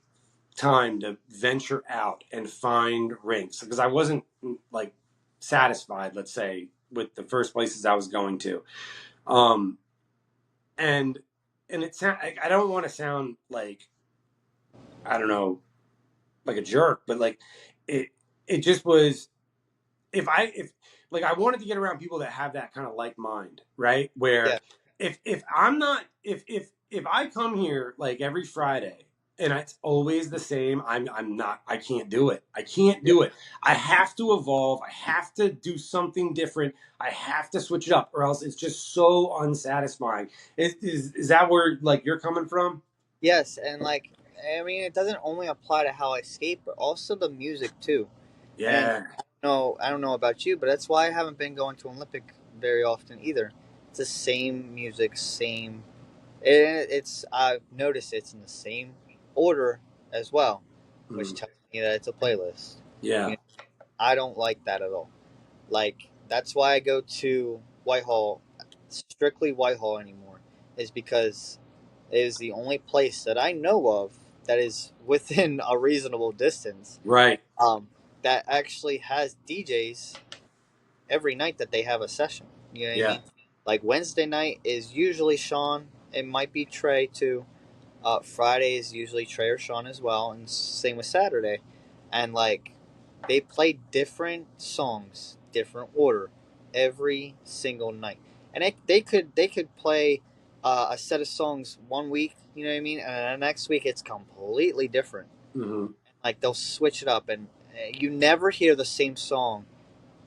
time to venture out and find rinks because I wasn't like satisfied, let's say, with the first places I was going to. Um, and I don't want to sound like I don't know, like a jerk, but like it it just was if like I wanted to get around people that have that kind of like mind, right? Where Yeah, if I'm not if I come here like every Friday and it's always the same, I'm not I can't do it. I can't yeah. do it. I have to evolve. I have to do something different. I have to switch it up, or else it's just so unsatisfying. Is that where like you're coming from? Yes, and like I mean, it doesn't only apply to how I skate, but also the music too. And Yeah, I don't know about you, but that's why I haven't been going to Olympic very often either. It's the same music, same. It's I've noticed it's in the same order as well, which mm, tells me that it's a playlist. You yeah, know, I don't like that at all. Like that's why I go to Whitehall, strictly Whitehall anymore, is because it is the only place that I know of that is within a reasonable distance. right. Um, that actually has DJs every night that they have a session. You know what I Yeah, mean? Like Wednesday night is usually Sean. It might be Trey too. Friday is usually Trey or Sean as well, and same with Saturday. And like they play different songs, different order, every single night. And they could play a set of songs one week, you know what I mean, and the next week it's completely different. hmm Like they'll switch it up, and you never hear the same song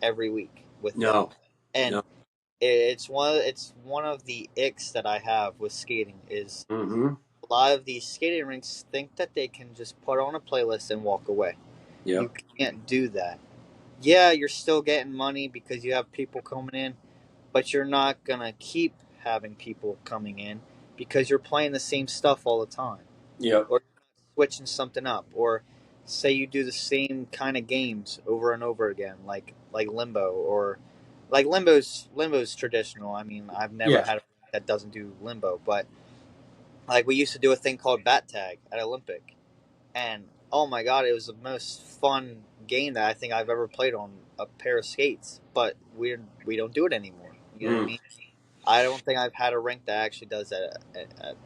every week with them. no, And no, it's one of the icks that I have with skating is hmm a lot of these skating rinks think that they can just put on a playlist and walk away. You yep, can't do that. Yeah, you're still getting money because you have people coming in, but you're not gonna keep having people coming in because you're playing the same stuff all the time, yep, or switching something up, or say you do the same kind of games over and over again, like limbo, or like limbo's traditional. I mean, I've never Yeah. had a that doesn't do limbo, but like we used to do a thing called bat tag at Olympic, and oh my god, it was the most fun game that I think I've ever played on a pair of skates. But we don't do it anymore. You know what I Mm. mean? I don't think I've had a rink that actually does that at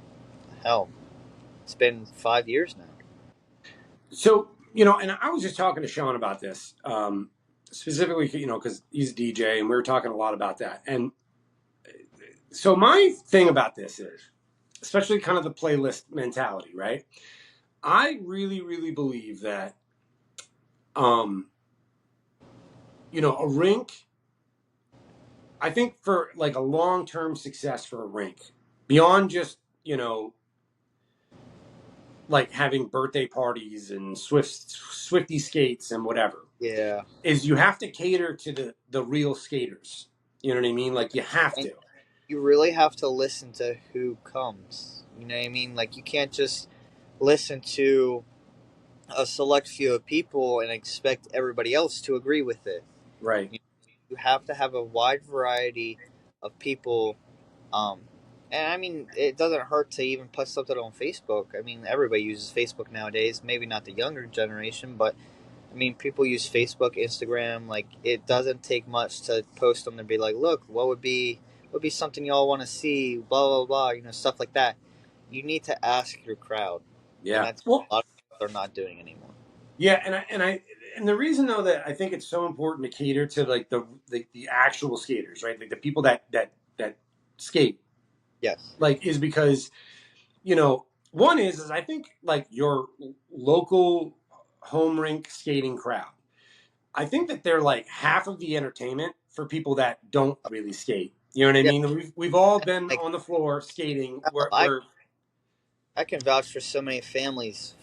Helm. It's been 5 years now. So, and I was just talking to Sean about this, specifically, because he's a DJ and we were talking a lot about that. And so my thing about this is, especially kind of the playlist mentality, right? I really, really believe that, a rink, I think for like a long-term success for a rink, beyond just, like having birthday parties and Swifty skates and whatever, Yeah, is you have to cater to the real skaters. You know what I mean? Like you have and to. you really have to listen to who comes. You know what I mean? Like you can't just listen to a select few of people and expect everybody else to agree with it. Right. You have to have a wide variety of people. Um, and I mean, it doesn't hurt to even put something on Facebook. I mean, everybody uses Facebook nowadays. Maybe not the younger generation, but I mean, people use Facebook, Instagram. Like, it doesn't take much to post them and be like, "Look, what would be something y'all want to see?" Blah blah blah. Stuff like that. You need to ask your crowd, and Yeah. that's Well, a lot of people are not doing anymore. yeah, and the reason though that I think it's so important to cater to like the actual skaters, right? Like the people that skate, Yes. like is because, one is I think like your local home rink skating crowd. I think that they're like half of the entertainment for people that don't really skate. You know what I Yeah. mean? We've all been Like, on the floor skating. hell, Where we're I can vouch for so many families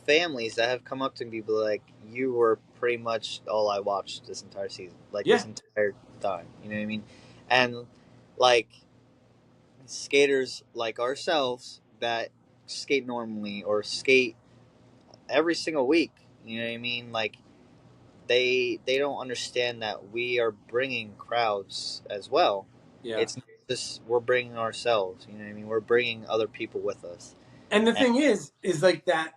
that have come up to me and be like, "You were pretty much all I watched this entire season, like yeah, this entire time." You know what I mean? And like skaters like ourselves that skate normally or skate every single week. You know what I mean? Like they don't understand that we are bringing crowds as well. yeah. It's not just we're bringing ourselves. You know what I mean? We're bringing other people with us. And the And thing is like that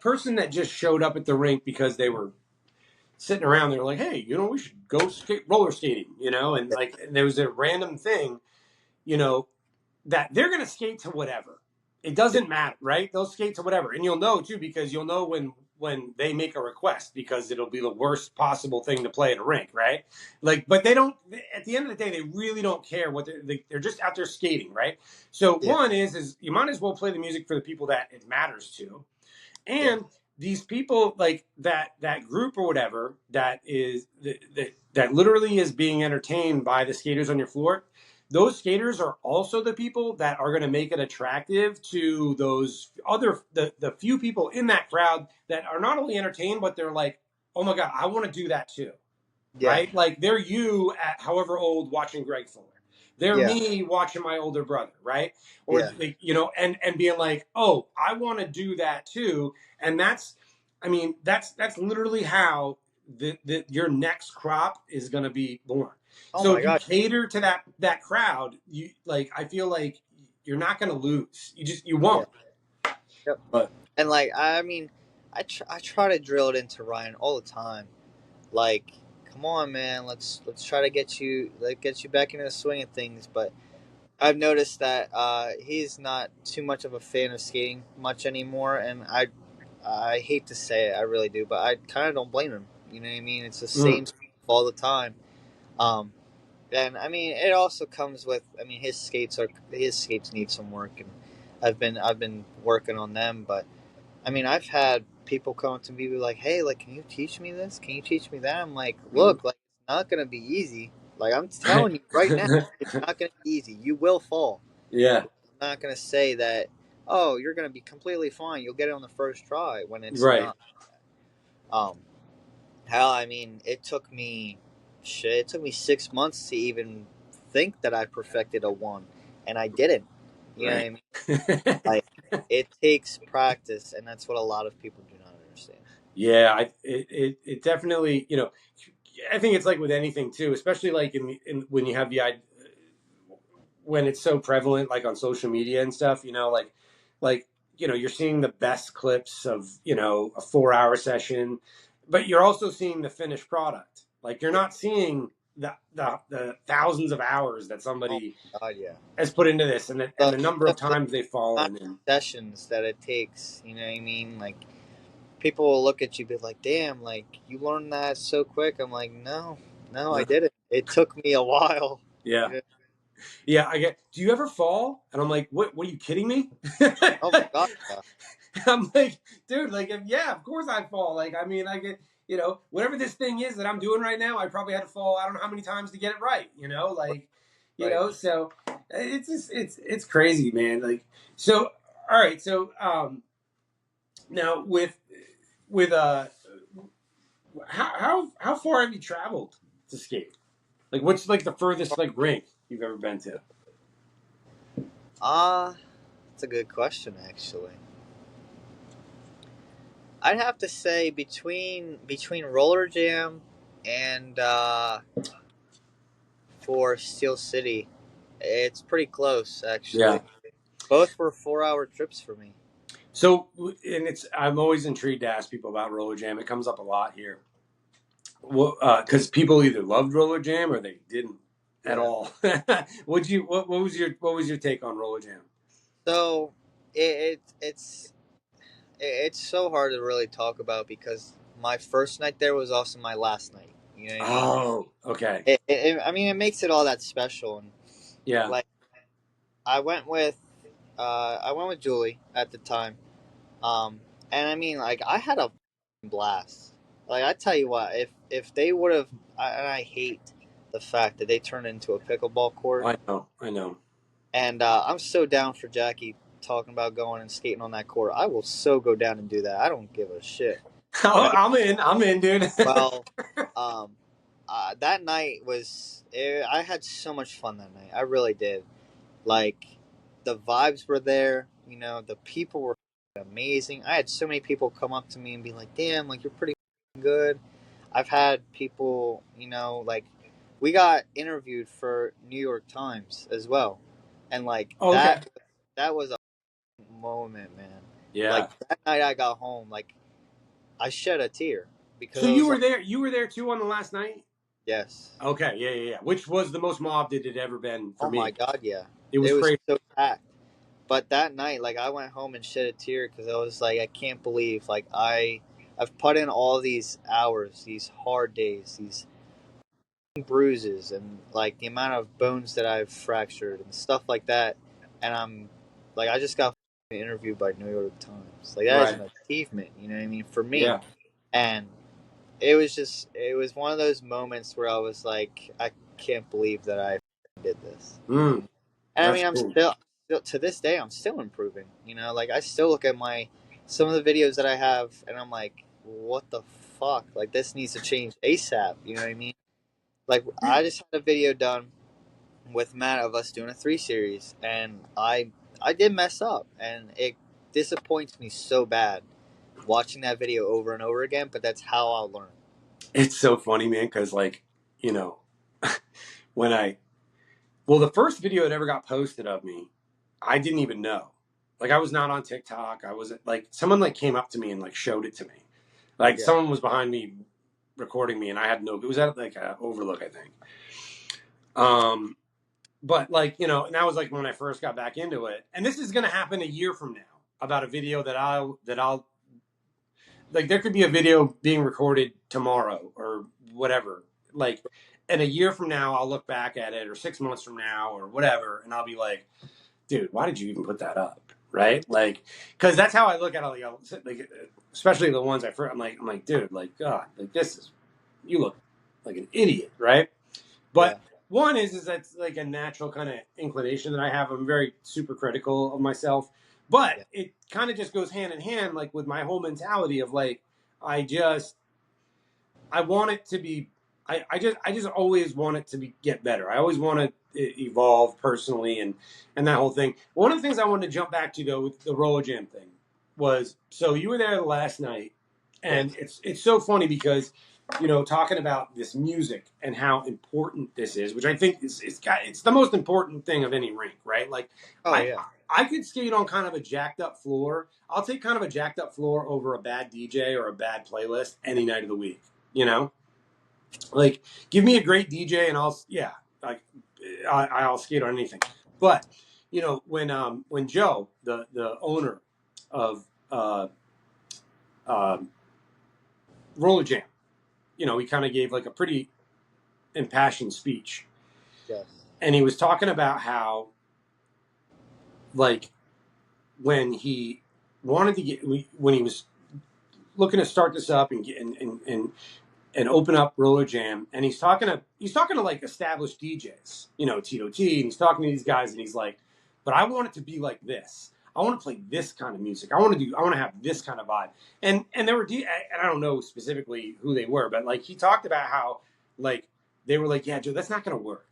person that just showed up at the rink because they were sitting around. They're like, hey, we should go roller skating, and like and there was a random thing, you know, that they're going to skate to whatever. It doesn't matter, right? They'll skate to whatever, and you'll know too because you'll know when they make a request because it'll be the worst possible thing to play at a rink, right? Like, but they don't. At the end of the day, they really don't care what they're just out there skating, right? So yeah, one is you might as well play the music for the people that it matters to, yeah. and these people like that group or whatever that literally is being entertained by the skaters on your floor. Those skaters are also the people that are going to make it attractive to those other the few people in that crowd that are not only entertained but they're like, oh my god, I want to do that too, Yeah, right? Like they're you at however old watching Greg Fuller. They're yeah, me watching my older brother, right? Or yeah. like, and being like, oh, I want to do that too. And I mean, that's literally how your next crop is going to be born. Oh So my if you god. cater to that crowd, you like, I feel like you're not going to lose. You Yeah. won't. Yep. But And like I mean, I try to drill it into Ryan all the time. Like, come on, man, let's try to get you back into the swing of things. But I've noticed that he's not too much of a fan of skating much anymore, and I hate to say it, I really do, but I kind of don't blame him. You know what I mean? It's the mm, same stuff all the time. Um, and I mean, it also comes with. I mean, his skates need some work, and I've been working on them. But I mean, I've had people come up to me be like, "Hey, like, can you teach me this? Can you teach me that?" I'm like, mm, "Look, like, it's not gonna be easy. Like, I'm right. telling you right now, it's not gonna be easy. You will fall. Yeah. I'm not gonna say that. Oh, you're gonna be completely fine. You'll get it on the first try when it's Right. not. Um, Hell, I mean, it took me 6 months to even think that I perfected a one, and I didn't. You know what Right. I mean? Like, it takes practice, and that's what a lot of people do not understand. Yeah, it definitely, I think it's like with anything too, especially like in when you have when it's so prevalent, like on social media and stuff, like you're seeing the best clips of a 4 hour session, but you're also seeing the finished product. Like you're not seeing the thousands of hours that Oh somebody my God, yeah. has put into this, and the number of The times they've amount fallen. of And sessions that it takes, you know what I mean? Like, people will look at you and be like, damn, like, you learned that so quick. I'm like, no, no, I didn't. It took me a while. yeah, You know? yeah, I get. Do you ever fall? And I'm like, what? What are you kidding me? Oh my God, yeah. I'm like, dude, like, yeah, of course I fall. Like, I mean, I get, whatever this thing is that I'm doing right now, I probably had to fall, I don't know how many times to get it right, like, Right. so it's just, it's crazy, man. Like, so, all right. So, now with, how far have you traveled to skate? Like, what's like the furthest like rink you've ever been to? That's a good question, actually. I'd have to say between Roller Jam and for Steel City, it's pretty close, Yeah. actually. Both were 4 hour trips for me. So, and I'm always intrigued to ask people about Roller Jam. It comes up a lot here. Well, because people either loved Roller Jam or they didn't at Yeah. all. What was your take on Roller Jam? So it's so hard to really talk about because my first night there was also my last night. You know what I mean? Oh, okay. I mean, it makes it all that special. And Yeah. like, I went with Julie at the time. Um, and I mean, like, I had a blast. Like, I tell you what, if they would have, and I hate the fact that they turned it into a pickleball court. I know. I know. And I'm so down for Jackie talking about going and skating on that court. I will so go down and do that. I don't give a shit. You know. I'm in. I'm in, dude. Well, um, that night I had so much fun that night. I really did. Like, the vibes were there. You know, the people were amazing. I had so many people come up to me and be like, "Damn, like, you're pretty good." I've had people, like, we got interviewed for New York Times as well, and like Oh, okay. that was a moment, man. Yeah. Like, that night I got home, like, I shed a tear because So I you was were like, there. You were there too on the last night. yes. Okay. Yeah. Yeah. Yeah. Which was the most mobbed it had ever been for Oh my me. God, yeah. It was It was crazy. so packed. But that night, like, I went home and shed a tear because I was like, I can't believe, like, I've put in all these hours, these hard days, these bruises, and like the amount of bones that I've fractured and stuff like that, and I'm like, I just got interviewed by New York Times. Like, that is Right. an achievement, you know what I mean, for me. Yeah. And it was one of those moments where I was like, I can't believe that I did this. Mm, And I that's mean, I'm cool. still to this day, I'm still improving. You know, like, I still look at some of the videos that I have, and I'm like, what the fuck? Like, this needs to change ASAP. You know what I mean? Like, I just had a video done with Matt of us doing a 3 series, and I did mess up, and it disappoints me so bad watching that video over and over again. But that's how I'll learn. It's so funny, man, because like, you know, when the first video that ever got posted of me, I didn't even know. Like, I was not on TikTok. I wasn't like someone like came up to me and like showed it to me. Like Yeah, someone was behind me recording me, and I had no. It was at like a Overlook, I think. Um, but like and that was like when I first got back into it. And this is gonna happen a year from now about a video that I'll like. There could be a video being recorded tomorrow or whatever. Like, and a year from now, I'll look back at it, or 6 months from now, or whatever, and I'll be like, dude, why did you even put that up? Right? Like, because that's how I look at it. Like, especially the ones I'm like, dude, like, God, like you look like an idiot, right? yeah, But one is that's like a natural kind of inclination that I have. I'm very super critical of myself, but yeah, it kind of just goes hand in hand, like with my whole mentality of like, I just I want it to be. I just always want it to get better. I always want to evolve personally and that whole thing. One of the things I wanted to jump back to though with the roller jam thing was, so you were there last night. And it's so funny because, talking about this music and how important this is, which I think it's the most important thing of any rink, right? Like, Oh I yeah. I could skate on kind of a jacked up floor. I'll take kind of a jacked up floor over a bad DJ or a bad playlist any night of the week. Like, give me a great DJ and like I'll skate on anything. But when Joe, the owner of uh, Roller Jam, he kind of gave like a pretty impassioned speech. Yes. And he was talking about how, like, when he wanted to when he was looking to start this up and open up Roller Jam, and he's talking to like established DJs, Tito T, and he's talking to these guys, and he's like, but I want it to be like this. I want to play this kind of music. I want to have this kind of vibe. And there were and I don't know specifically who they were, but like he talked about how like they were like, yeah, Joe, that's not going to work.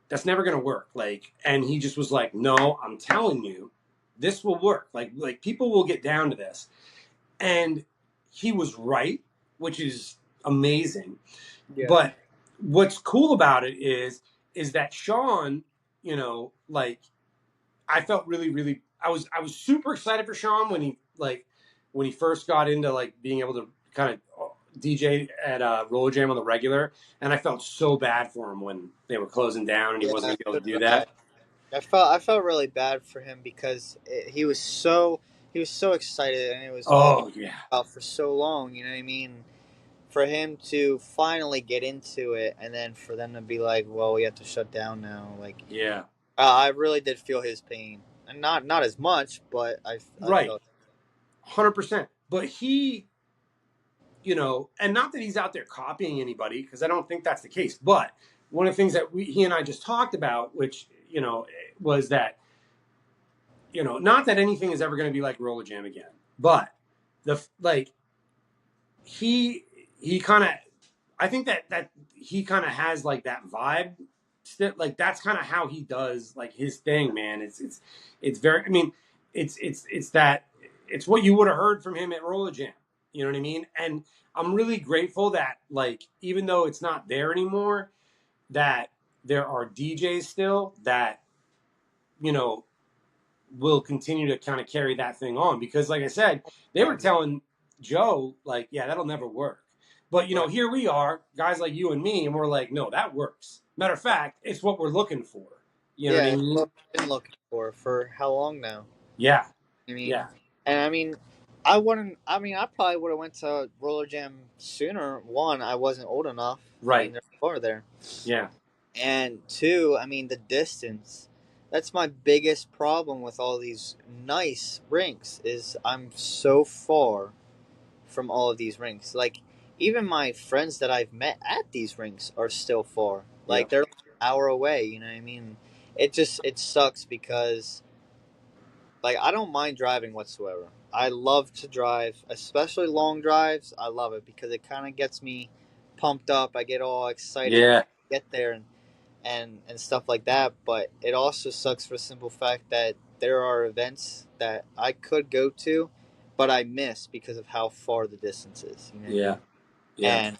That's never going to work. Like, and he just was like, no, I'm telling you, this will work. Like people will get down to this. And he was right, which is amazing. Yeah. But what's cool about it is that Sean, like I felt really, really I was super excited for Sean when he first got into like being able to kind of DJ at Roller Jam on the regular, and I felt so bad for him when they were closing down and he Yeah. wasn't gonna be able to do I, that. I felt really bad for him because he was so excited and it was all Oh yeah, about for so long. You know what I mean? For him to finally get into it and then for them to be like, well, we have to shut down now. Like, yeah, I really did feel his pain, and not as much, but I right, felt. 100%. But he, and not that he's out there copying anybody, because I don't think that's the case. But one of the things that he and I just talked about, which was that not that anything is ever going to be like Roller Jam again, but like he kind of, I think that he kind of has like that vibe. Like that's kind of how he does like his thing, man. It's very. I mean, it's that it's what you would have heard from him at Roller Jam. You know what I mean? And I'm really grateful that like even though it's not there anymore, that there are DJs still that you know will continue to kind of carry that thing on because, like I said, they were telling Joe, like, yeah, that'll never work. But, Right. here we are, guys like you and me, and we're like, no, that works. Matter of fact, it's what we're looking for. You know what Yeah, I it's what mean? I've been looking for how long now? Yeah. I mean, Yeah. and I mean, I wouldn't. I mean, I probably would have went to Roller Jam sooner. One, I wasn't old enough. I mean, Right. there's more there, Yeah. and two, I mean, the distance. That's my biggest problem with all these nice rinks is I'm so far from all of these rinks. Like, even my friends that I've met at these rinks are still far. Yeah. Like, they're like an hour away. You know what I mean? It sucks because like I don't mind driving whatsoever. I love to drive, especially long drives. I love it because it kind of gets me pumped up. I get all excited when Yeah. I get there and stuff like that. But it also sucks for the simple fact that there are events that I could go to, but I miss because of how far the distance is. You know what I Yeah. mean? Yeah. And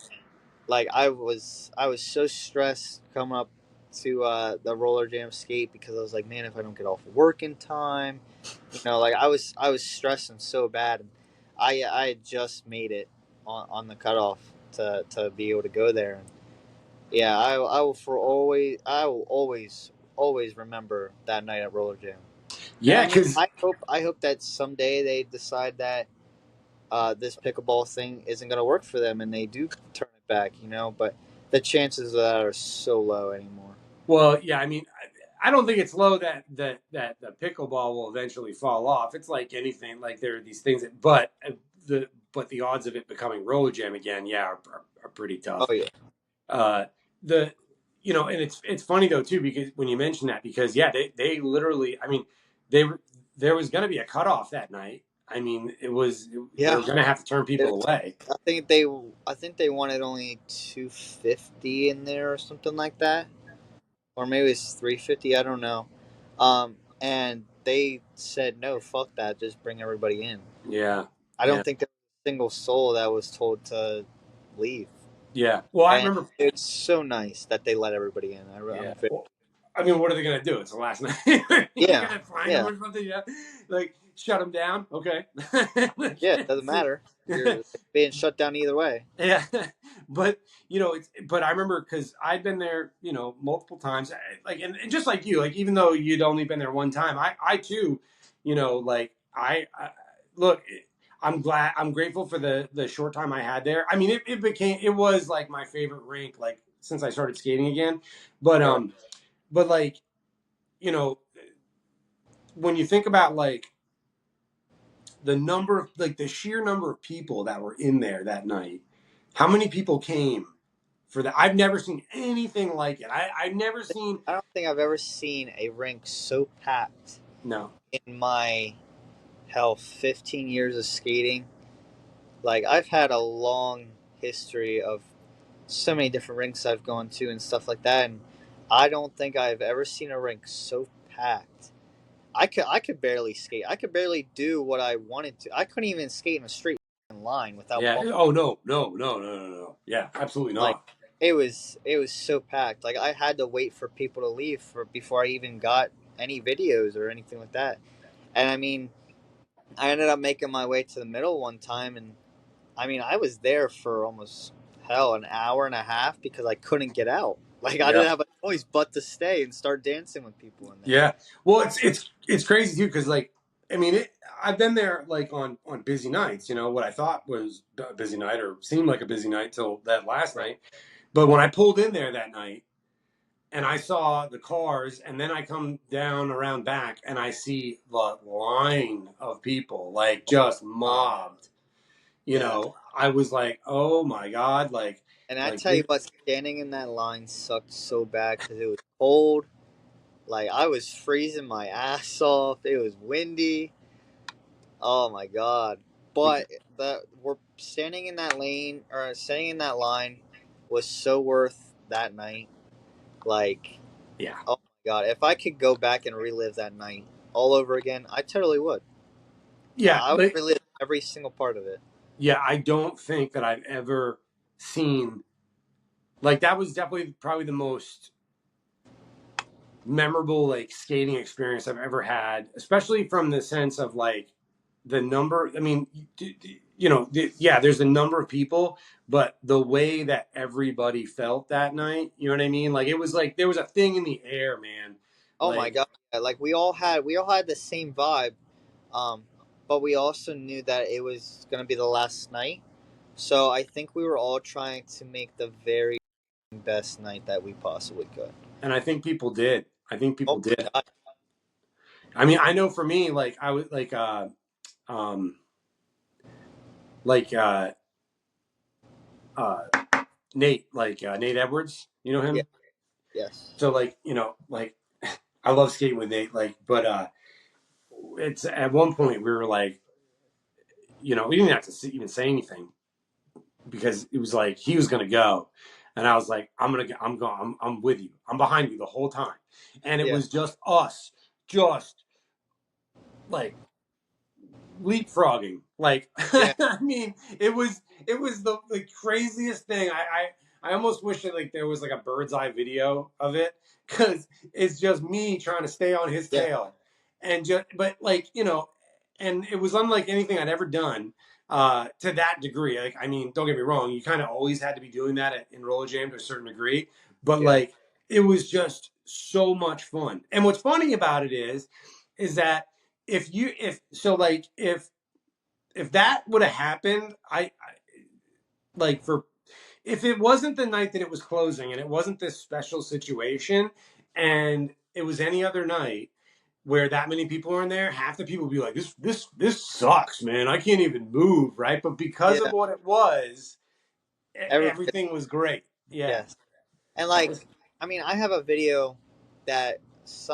like I was so stressed coming up to the roller jam skate because I was like, man, if I don't get off work in time, like I was stressing so bad. And I had just made it on the cutoff to be able to go there. And yeah, I will always remember that night at roller jam. And Yeah. I mean, Because I hope that someday they decide that this pickleball thing isn't going to work for them and they do turn it back, but the chances of that are so low anymore. well, yeah. I mean, I don't think it's low that the pickleball will eventually fall off. It's like anything. Like there are these things that, but the odds of it becoming Roller Jam again, yeah, are pretty tough. Oh yeah. Uh, the and it's funny though too because when you mention that because yeah they literally I mean they there was going to be a cutoff that night. I mean they Yeah. were going to have to turn people It's, away. I think they wanted only 250 in there or something like that, or maybe it's 350. I don't know. And they said no, fuck that, just bring everybody in. Yeah, I yeah, don't think there single soul that was told to leave. Yeah. Well, I And remember. it's so nice that they let everybody in. Yeah. I'm very, Well, I mean, what are they gonna do? It's the last night. You're yeah, gonna find them yeah, or something. Yeah. Like shut them down. Okay. yeah. It doesn't matter. You're being shut down either way. Yeah, but but I remember because I'd been there, multiple times, like, and just like you, like, even though you'd only been there one time, I too, like, I look, I'm grateful for the short time I had there. I mean, it was like my favorite rink, like, since I started skating again, but Right. but like, you know, when you think about like the sheer number of people that were in there that night, how many people came for that? I've never seen anything like it. I've never seen. I don't think I've ever seen a rink so packed No. in my 15 years of skating. Like I've had a long history of so many different rinks I've gone to and stuff like that, and I don't think I've ever seen a rink so packed. I could barely skate. I could barely do what I wanted to. I couldn't even skate in a straight line without Yeah. bumping. Oh no, no, no, no, no, no. Yeah, absolutely Like not. it was so packed. Like I had to wait for people to leave before I even got any videos or anything like that. And I mean, I ended up making my way to the middle one time, and I mean, I was there for almost an hour and a half because I couldn't get out. Like I Yeah. didn't have a choice but to stay and start dancing with people in there. Yeah. Well, it's crazy too because, like, I mean, I've been there like on busy nights. What I thought was a busy night or seemed like a busy night till that last Right. night. But when I pulled in there that night and I saw the cars, and then I come down around back and I see the line of people, like, just mobbed. Yeah. I was like, oh my god, And I like tell you what, standing in that line sucked so bad because it was cold. Like I was freezing my ass off. It was windy. Oh my god! But the we're standing in that lane or standing in that line was so worth that night. Like, yeah, oh my god! If I could go back and relive that night all over again, I totally would. yeah, I would relive every single part of it. yeah. I don't think that I've ever seen, like, that was definitely probably the most memorable, like, skating experience I've ever had, especially from the sense of, like, the number. I mean, yeah, there's a number of people, but the way that everybody felt that night, you know what I mean? Like, it was like there was a thing in the air, man. Oh my Like, god! Yeah, like we all had the same vibe, um, but we also knew that it was gonna be the last night. So I think we were all trying to make the very best night that we possibly could. and I think people did. I think Oh people my did. god! I mean, I know for me, like, I was um, like, uh, Nate, like, Nate Edwards. You know Yeah. him? Yes. So, like, like, I love skating with Nate. Like, but it's at one point we were like, we didn't have to even say anything because it was like he was gonna go, and I was like, I'm going, I'm with you, I'm behind you the whole time, and it Yeah. was just us, just like leapfrogging. Like, Yeah. I mean, it was the craziest thing. I almost wish that, like, there was like a bird's eye video of it because it's just me trying to stay on his Yeah. tail, and just but like and it was unlike anything I'd ever done to that degree. Like, I mean, don't get me wrong, you kind of always had to be doing that in roller jam to a certain degree, but Yeah. like it was just so much fun. And what's funny about it is that if that would have happened, like, for if it wasn't the night that it was closing and it wasn't this special situation and it was any other night where that many people are in there, half the people would be like, this sucks, man, I can't even move, right? But because of Yeah. what it was, Everybody. everything was great. Yeah. Yes. And That like, was I mean, I have a video that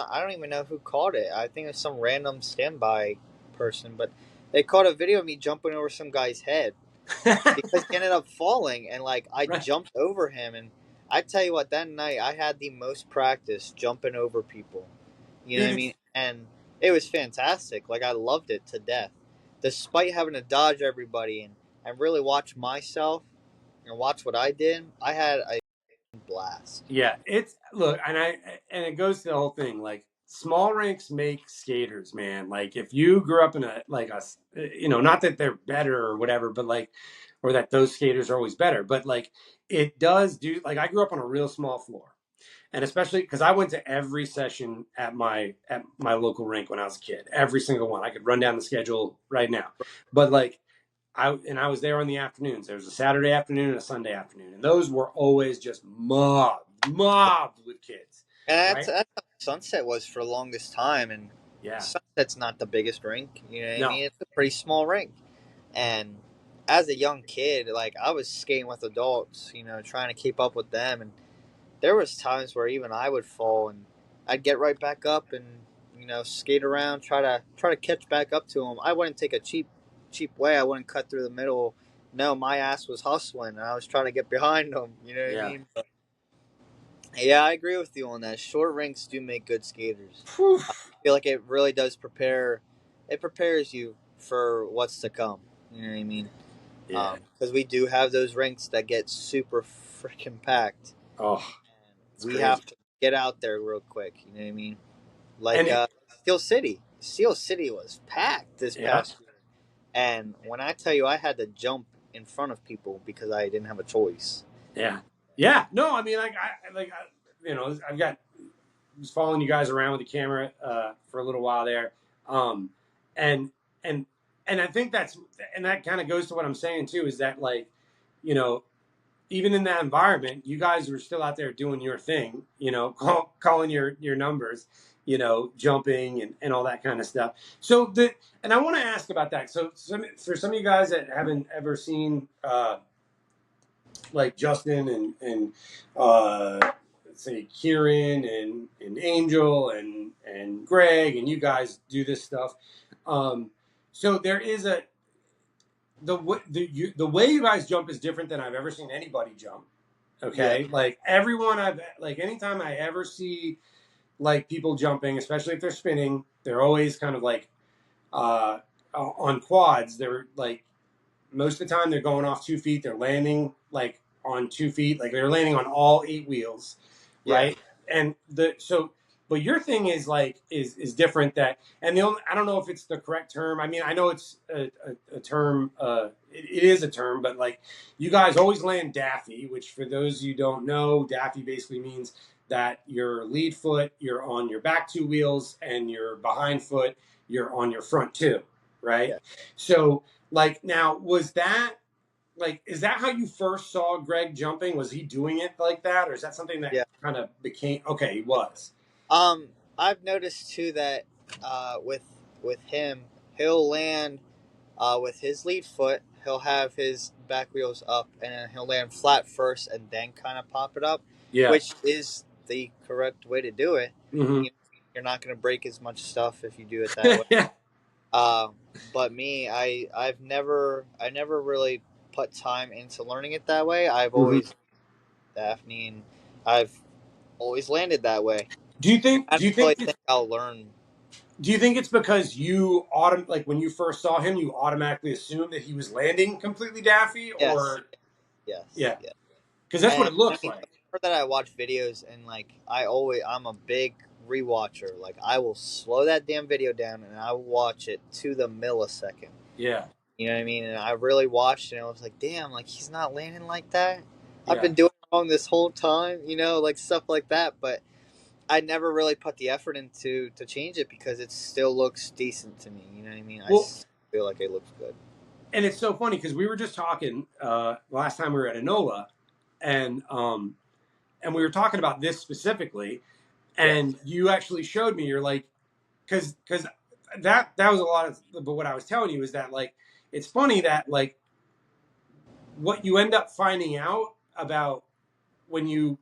I don't even know who caught it. I think it's some random standby person, but they caught a video of me jumping over some guy's head because he ended up falling, and like I right. jumped over him, and I tell you what, that night I had the most practice jumping over people. You know Dude, what I mean? And it was fantastic. Like I loved it to death, despite having to dodge everybody and and really watch myself and watch what I did, I had a blast. Yeah, and it goes to the whole thing. Like small rinks make skaters, man. Like if you grew up in not that they're better or whatever, but like, or that those skaters are always better, but like it does do. Like I grew up on a real small floor, and especially because I went to every session at my local rink when I was a kid, every single one. I could run down the schedule right now, but like I was there on the afternoons. There was a Saturday afternoon and a Sunday afternoon, and those were always just mobbed with kids, And right? that's how Sunset was for the longest time. And Yeah, Sunset's not the biggest rink. You know what I no, mean? It's a pretty small rink. And as a young kid, like I was skating with adults, trying to keep up with them. And there was times where even I would fall, and I'd get right back up and skate around, try to catch back up to them. I wouldn't take a cheap way. I wouldn't cut through the middle. No, my ass was hustling, and I was trying to get behind them. You know what I yeah. mean? Yeah, I agree with you on that. Short rinks do make good skaters. Whew. I feel like it really does prepare. It prepares you for what's to come. You know what I mean? Yeah. Because we do have those rinks that get super freaking packed. Oh, it's We crazy. have to get out there real quick. You know what I mean? Like And Steel City. Steel City was packed this yeah, past year. And when I tell you I had to jump in front of people because I didn't have a choice. yeah, yeah. No, I mean, I've got was following you guys around with the camera for a little while there, and and and I think that kind of goes to what I'm saying too, is that like, you know, even in that environment, you guys were still out there doing your thing, calling your numbers, jumping and all that kind of stuff. And I want to ask about that. So for some of you guys that haven't ever seen like Justin and let's say Kieran and Angel and Greg and you guys do this stuff. So there is the way you guys jump is different than I've ever seen anybody jump. Yeah. Okay, like everyone anytime I ever see like people jumping, especially if they're spinning, they're always kind of like on quads. They're like most of the time they're going off 2 feet. They're landing like on 2 feet, like they're landing on all 8 wheels, Yeah. right? And but your thing is like is different. And I don't know if it's the correct term. I mean, I know it's a term. It is a term, but like you guys always land daffy, which for those you don't know, daffy basically means that your lead foot you're on your back 2 wheels and your behind foot you're on your front two, right? Yeah. So like now is that how you first saw Greg jumping? Was he doing it like that, or is that something that Yeah. kind of became okay? He was. I've noticed too that with him, he'll land with his lead foot. He'll have his back wheels up, and then he'll land flat first, and then kind of pop it up, Yeah. which is the correct way to do it. Mm-hmm. You know, you're not going to break as much stuff if you do it that way. Yeah. But me, I never really put time into learning it that way. I've Mm-hmm. always Daphne, and I've always landed that way. Do you think? I Do don't you really think? think I'll learn. Do you think it's because like when you first saw him, you automatically assumed that he was landing completely daffy, Yes, or yes, yeah, yes. because that's what And it I looks mean, like. the more that I watch videos, and like I'm a big rewatcher. Like I will slow that damn video down and I will watch it to the millisecond. Yeah. You know what I mean? And I really watched it and I was like, damn, like he's not landing like that. I've Yeah. been doing it wrong this whole time, like stuff like that. But I never really put the effort into to change it because it still looks decent to me. You know what I mean? I Well, feel like it looks good. and it's so funny because we were just talking last time we were at Enola, and we were talking about this specifically, Yeah. and you actually showed me. You're like, because that was a lot of. But what I was telling you is that like it's funny that like what you end up finding out about when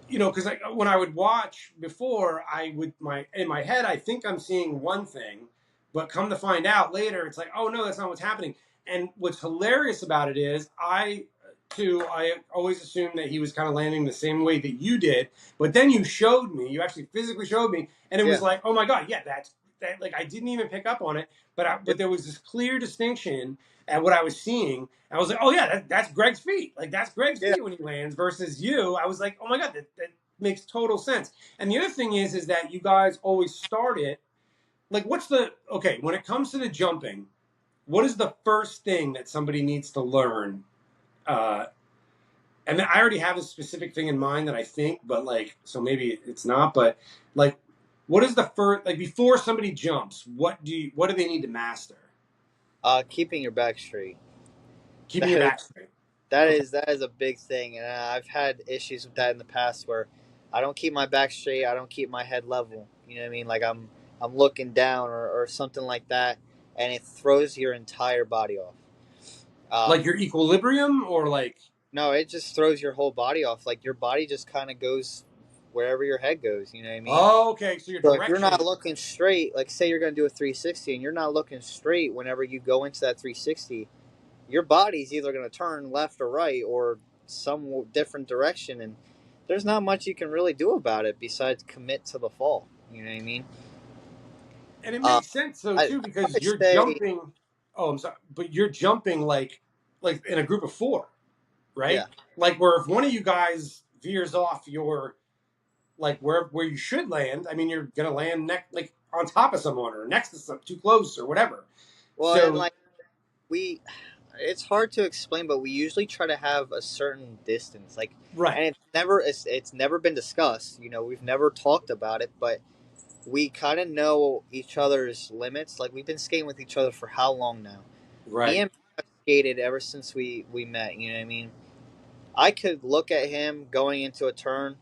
because like when I would watch before, I would in my head I think I'm seeing one thing, but come to find out later it's like, oh no, that's not what's happening. And what's hilarious about it is I always assumed that he was kind of landing the same way that you did, but then you actually physically showed me, and it was Yeah. like, oh my god, yeah, that like I didn't even pick up on it, but there was this clear distinction at what I was seeing. I was like, oh yeah, that's Greg's feet. Like that's Greg's Yeah. feet when he lands versus you. I was like, oh my god, that makes total sense. And the other thing is that you guys always start it like when it comes to the jumping, what is the first thing that somebody needs to learn? And I already have a specific thing in mind that I think, but like, so maybe it's not, but like, what is the first, like before somebody jumps, what do they need to master? Keeping your back straight. Keeping your back straight. That Okay. is a big thing, and I've had issues with that in the past where I don't keep my back straight, I don't keep my head level. You know what I mean? Like I'm looking down or something like that, and it throws your entire body off. Like your equilibrium or like, No, it just throws your whole body off. Like your body just kind of goes wherever your head goes. You know what I mean? oh, okay. So your So if you're not direction, looking straight, like say you're going to do a 360 and you're not looking straight whenever you go into that 360, your body's either going to turn left or right or some different direction, and there's not much you can really do about it besides commit to the fall. You know what I mean? and it Uh, makes sense though I too, because would you're say, jumping. Oh, I'm sorry, but you're jumping like in a group of four, yeah. right? Like where if one of you guys veers off your like where you should land. I mean, you're gonna land like on top of someone or next to some too close or whatever. Well, and So like we, it's hard to explain, but we usually try to have a certain distance, like, right, and it's never been discussed. You know, we've never talked about it, but we kind of know each other's limits. Like we've been skating with each other for how long now? Me right. and have skated ever since we met. You know what I mean? I could look at him going into a turn,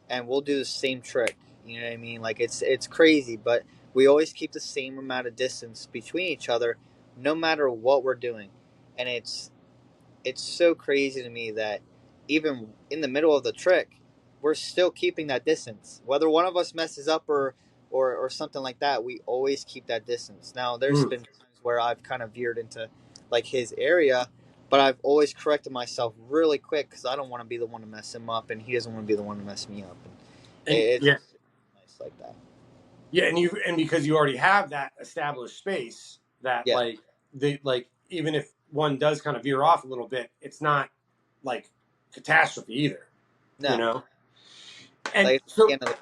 and we'll do the same trick. You know what I mean? Like it's crazy, but we always keep the same amount of distance between each other, no matter what we're doing, and it's so crazy to me that even in the middle of the trick, we're still keeping that distance. Whether one of us messes up or something like that, we always keep that distance. Now, there's Mm. been times where I've kind of veered into like his area, but I've always corrected myself really quick because I don't want to be the one to mess him up, and he doesn't want to be the one to mess me up. And And it's yeah, nice like that. yeah, and because you already have that established space that Yeah. like even if one does kind of veer off a little bit, it's not like catastrophe either, you No, know. And like it's not the so, end of the,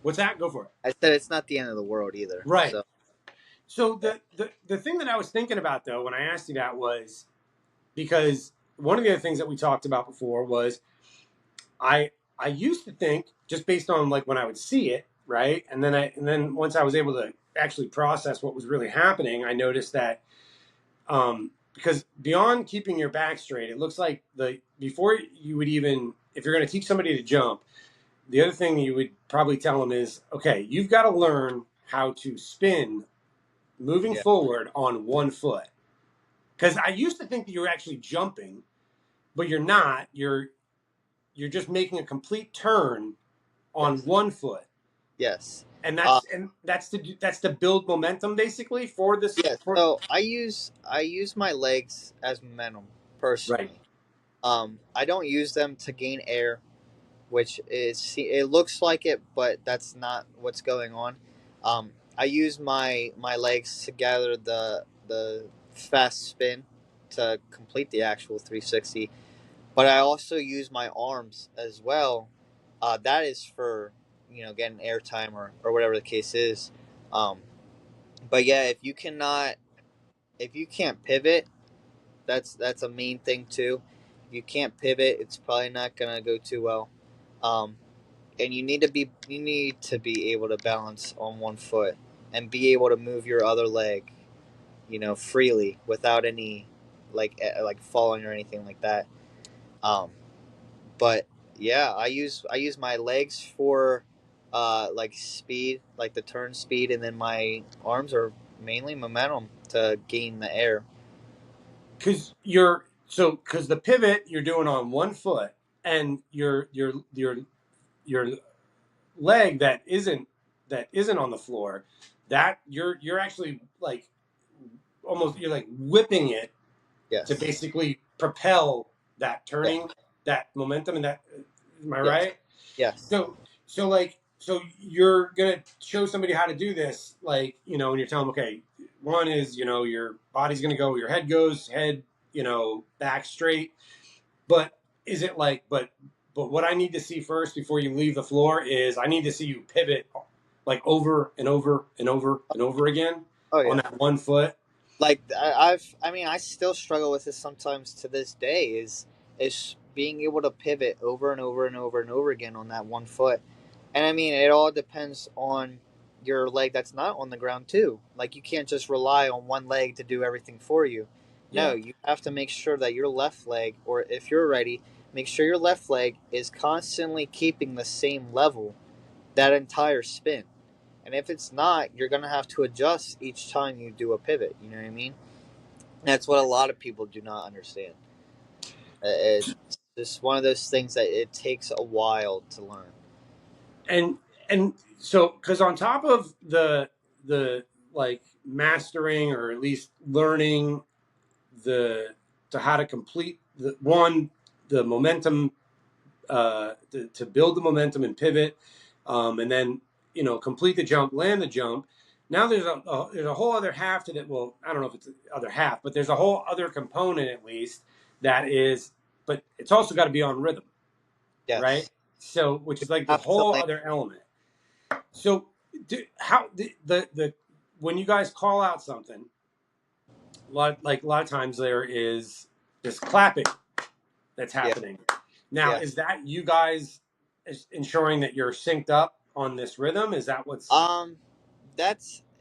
what's that? Go for it. I said it's not the end of the world either. Right. So So the thing that I was thinking about though when I asked you that was because one of the other things that we talked about before was I used to think just based on like when I would see it, right? And then once I was able to actually process what was really happening, I noticed that because beyond keeping your back straight, it looks like the before you would even if you're going to teach somebody to jump, the other thing you would probably tell them is, okay, you've got to learn how to spin moving yeah, forward on one foot. Because I used to think that you were actually jumping, but you're not. You're just making a complete turn on yes, one foot, yes. and Uh, that's to build momentum basically for this. Yeah, For so I use my legs as momentum right, personally. I don't use them to gain air, which is it looks like it, but that's not what's going on. I use my legs to gather the fast spin to complete the actual 360, but I also use my arms as well. That is for getting air time or whatever the case is. Um, but yeah, if you can't pivot, that's a main thing too. If you can't pivot, it's probably not gonna go too well. Um, and you need to be able to balance on one foot and be able to move your other leg, freely without any like falling or anything like that. Um, but yeah, I use my legs for like speed, like the turn speed, and then my arms are mainly momentum to gain the air. because the pivot you're doing on one foot, and your leg that isn't on the floor, that you're actually like almost you're like whipping it to Yes. basically propel that Yeah. turning that momentum and that am I Yes. right? Yes. So so you're gonna show somebody how to do this, like, you know, and you're telling them, okay, one is, you know, your body's gonna go, your head goes, head, you know, back straight. But is it like, but what I need to see first before you leave the floor is I need to see you pivot like over and over and over and over again Oh on yeah. that 1 foot. Like I mean, I still struggle with this sometimes to this day. Is being able to pivot over and over and over and over again on that 1 foot. And I mean, it all depends on your leg that's not on the ground too. Like you can't just rely on one leg to do everything for you. No, Yeah. you have to make sure that your left leg, or if you're ready, make sure your left leg is constantly keeping the same level that entire spin. And if it's not, you're going to have to adjust each time you do a pivot. You know what I mean? That's what a lot of people do not understand. It's just one of those things that it takes a while to learn. and and so because on top of the like mastering or at least learning the to how to complete the momentum, to build the momentum and pivot, and then, you know, complete the jump, land the jump. Now there's a whole other half to that. Well, I don't know if it's the other half, but there's a whole other component at least that is. But it's also got to be on rhythm, right? Yes. So, which You is like the have to whole land. other element. So, how the when you guys call out something, a lot of times there is this clapping that's Yeah. happening. Now, Yeah. is that you guys ensuring that you're synced up on this rhythm? Is that what's Um,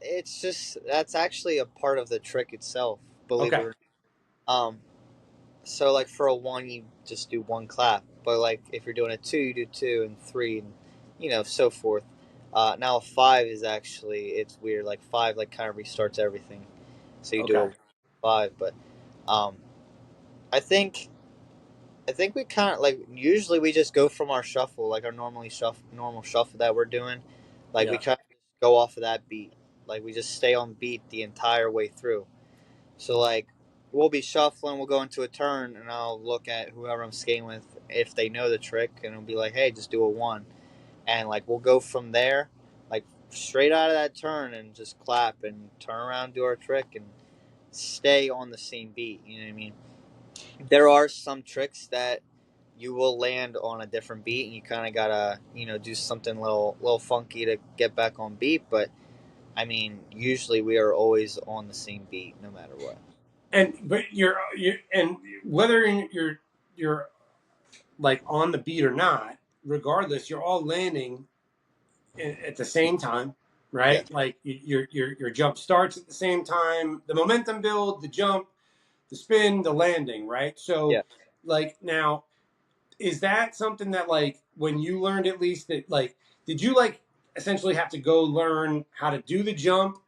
it's just that's actually a part of the trick itself. Believe it okay? or not. So like for a one, you just do one clap, but like if you're doing a two, you do two and three, and so forth. Now a five is actually it's weird. Like five like kind of restarts everything, so you do Okay, a five. But um, I think I think we kind of like usually we just go from our shuffle, like our normal shuffle that we're doing. Like we yeah, try to go off of that beat. Like we just stay on beat the entire way through. So like we'll be shuffling, we'll go into a turn, and I'll look at whoever I'm skating with if they know the trick, and it'll be like, hey, just do a one, and like we'll go from there, like straight out of that turn, and just clap and turn around, do our trick, and stay on the same beat. You know what I mean? There are some tricks that you will land on a different beat, and you kind of gotta do something little funky to get back on beat. But I mean, usually we are always on the same beat, no matter what. and but you and whether you're like on the beat or not, regardless, you're all landing at the same time, Yeah, right? Like your jump starts at the same time, the momentum build, the jump, the spin, the landing, right? yeah. So, like now, is that something that like when you learned at least that like did you like essentially have to go learn how to do the jump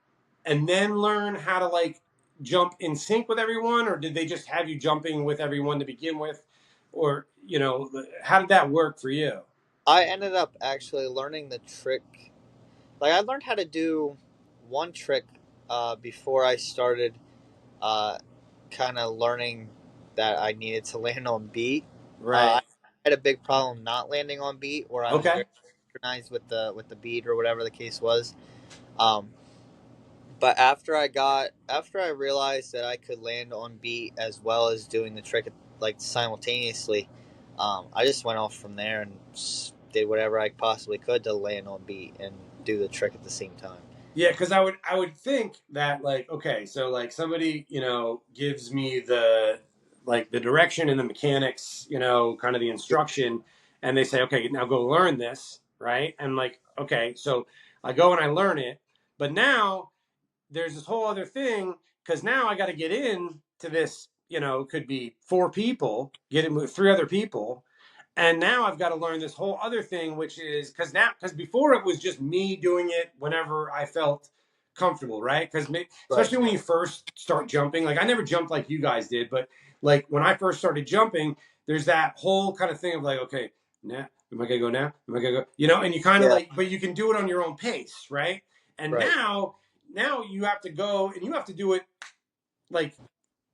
and then learn how to like jump in sync with everyone, or did they just have you jumping with everyone to begin with, or you know how did that work for you? I ended up actually learning the trick. Like I learned how to do one trick before I started uh, kind of learning that I needed to land on beat. I Right. had a big problem not landing on beat, where I was Okay. very synchronized with the beat or whatever the case was. Um, but after I realized that I could land on beat as well as doing the trick like simultaneously, I just went off from there and did whatever I possibly could to land on beat and do the trick at the same time. Yeah, because I would think that like okay, so like somebody gives me the like the direction and the mechanics, kind of the instruction, and they say okay, now go learn this, right? And like okay, so I go and I learn it, but now there's this whole other thing because now I got to get in to this. It could be four people, get in with three other people, and now I've got to learn this whole other thing, which is because before it was just me doing it whenever I felt comfortable, right? Because Right. especially when you first start jumping, like I never jumped like you guys did, but like when I first started jumping, there's that whole kind of thing of like, okay, now am I gonna go now? Am I gonna go? And you kind of Yeah. like, but you can do it on your own pace, right? And Right. now you have to go and you have to do it like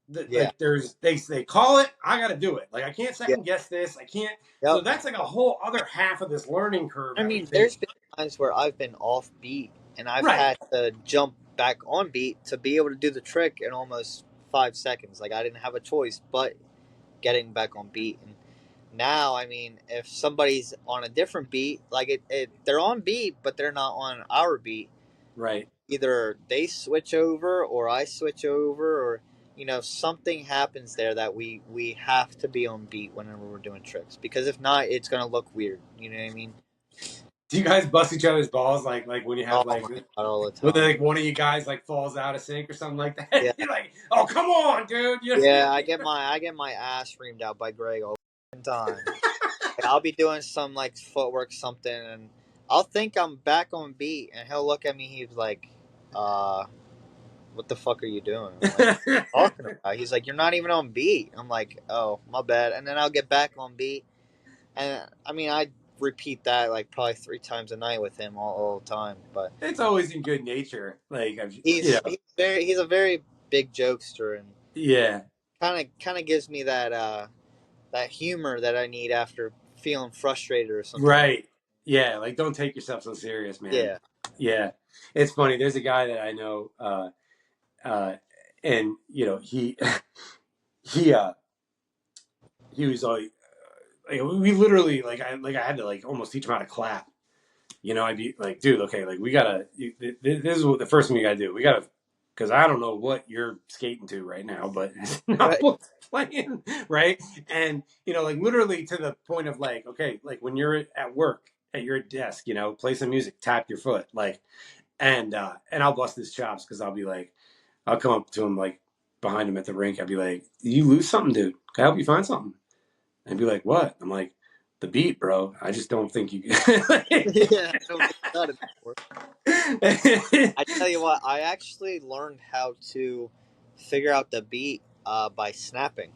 Yeah. Like they call it, I got to do it. Like I can't Yeah. second guess this. I can't. So Yep. that's like a whole other half of this learning curve. I I would mean, think. there's been times where I've been off beat and I've Right. had to jump back on beat to be able to do the trick in almost 5 seconds. Like I didn't have a choice but getting back on beat. And now, I mean, if somebody's on a different beat, like they're on beat, but they're not on our beat. Right. Either they switch over or I switch over, or something happens there that we have to be on beat whenever we're doing tricks, because if not, it's gonna look weird. You know what I mean? Do you guys bust each other's balls like when you have Oh like my god, all the when time. like one of you guys like falls out of sync or something like that? Yeah, You're like, oh come on, dude. yeah. I get my ass reamed out by Greg all the time. Like, I'll be doing some like footwork something, and I'll think I'm back on beat, and he'll look at me. He's like, "What the fuck are you doing?" I'm like, "Talking about?" He's like, "You're not even on beat." I'm like, "Oh, my bad." And then I'll get back on beat, and I mean, I repeat that like probably 3 times a night with him all the time. But It's always in good nature. Like he's he's a very big jokester, and yeah. kind of gives me that humor that I need after feeling frustrated or something like. Right. Yeah. Like don't take yourself so serious, man. Yeah. Yeah. It's funny. There's a guy that I know, uh, and he he he was like we literally like I had to like almost teach him how to clap. I'd be like, dude, okay, like we gotta. This is what the first thing we gotta do. We gotta, because I don't know what you're skating to right now, but it's not Right. what's playing, right? And like literally to the point of like, okay, like when you're at work at your desk, play some music, tap your foot, like, and I'll bust his chops because I'll be like, I'll come up to him like behind him at the rink. I'd be like, did you lose something, dude? Can I help you find something? And he'd be like, what? I'm like, the beat, bro. I just don't think you Yeah, I don't think about it before. can. I tell you what, I actually learned how to figure out the beat by snapping.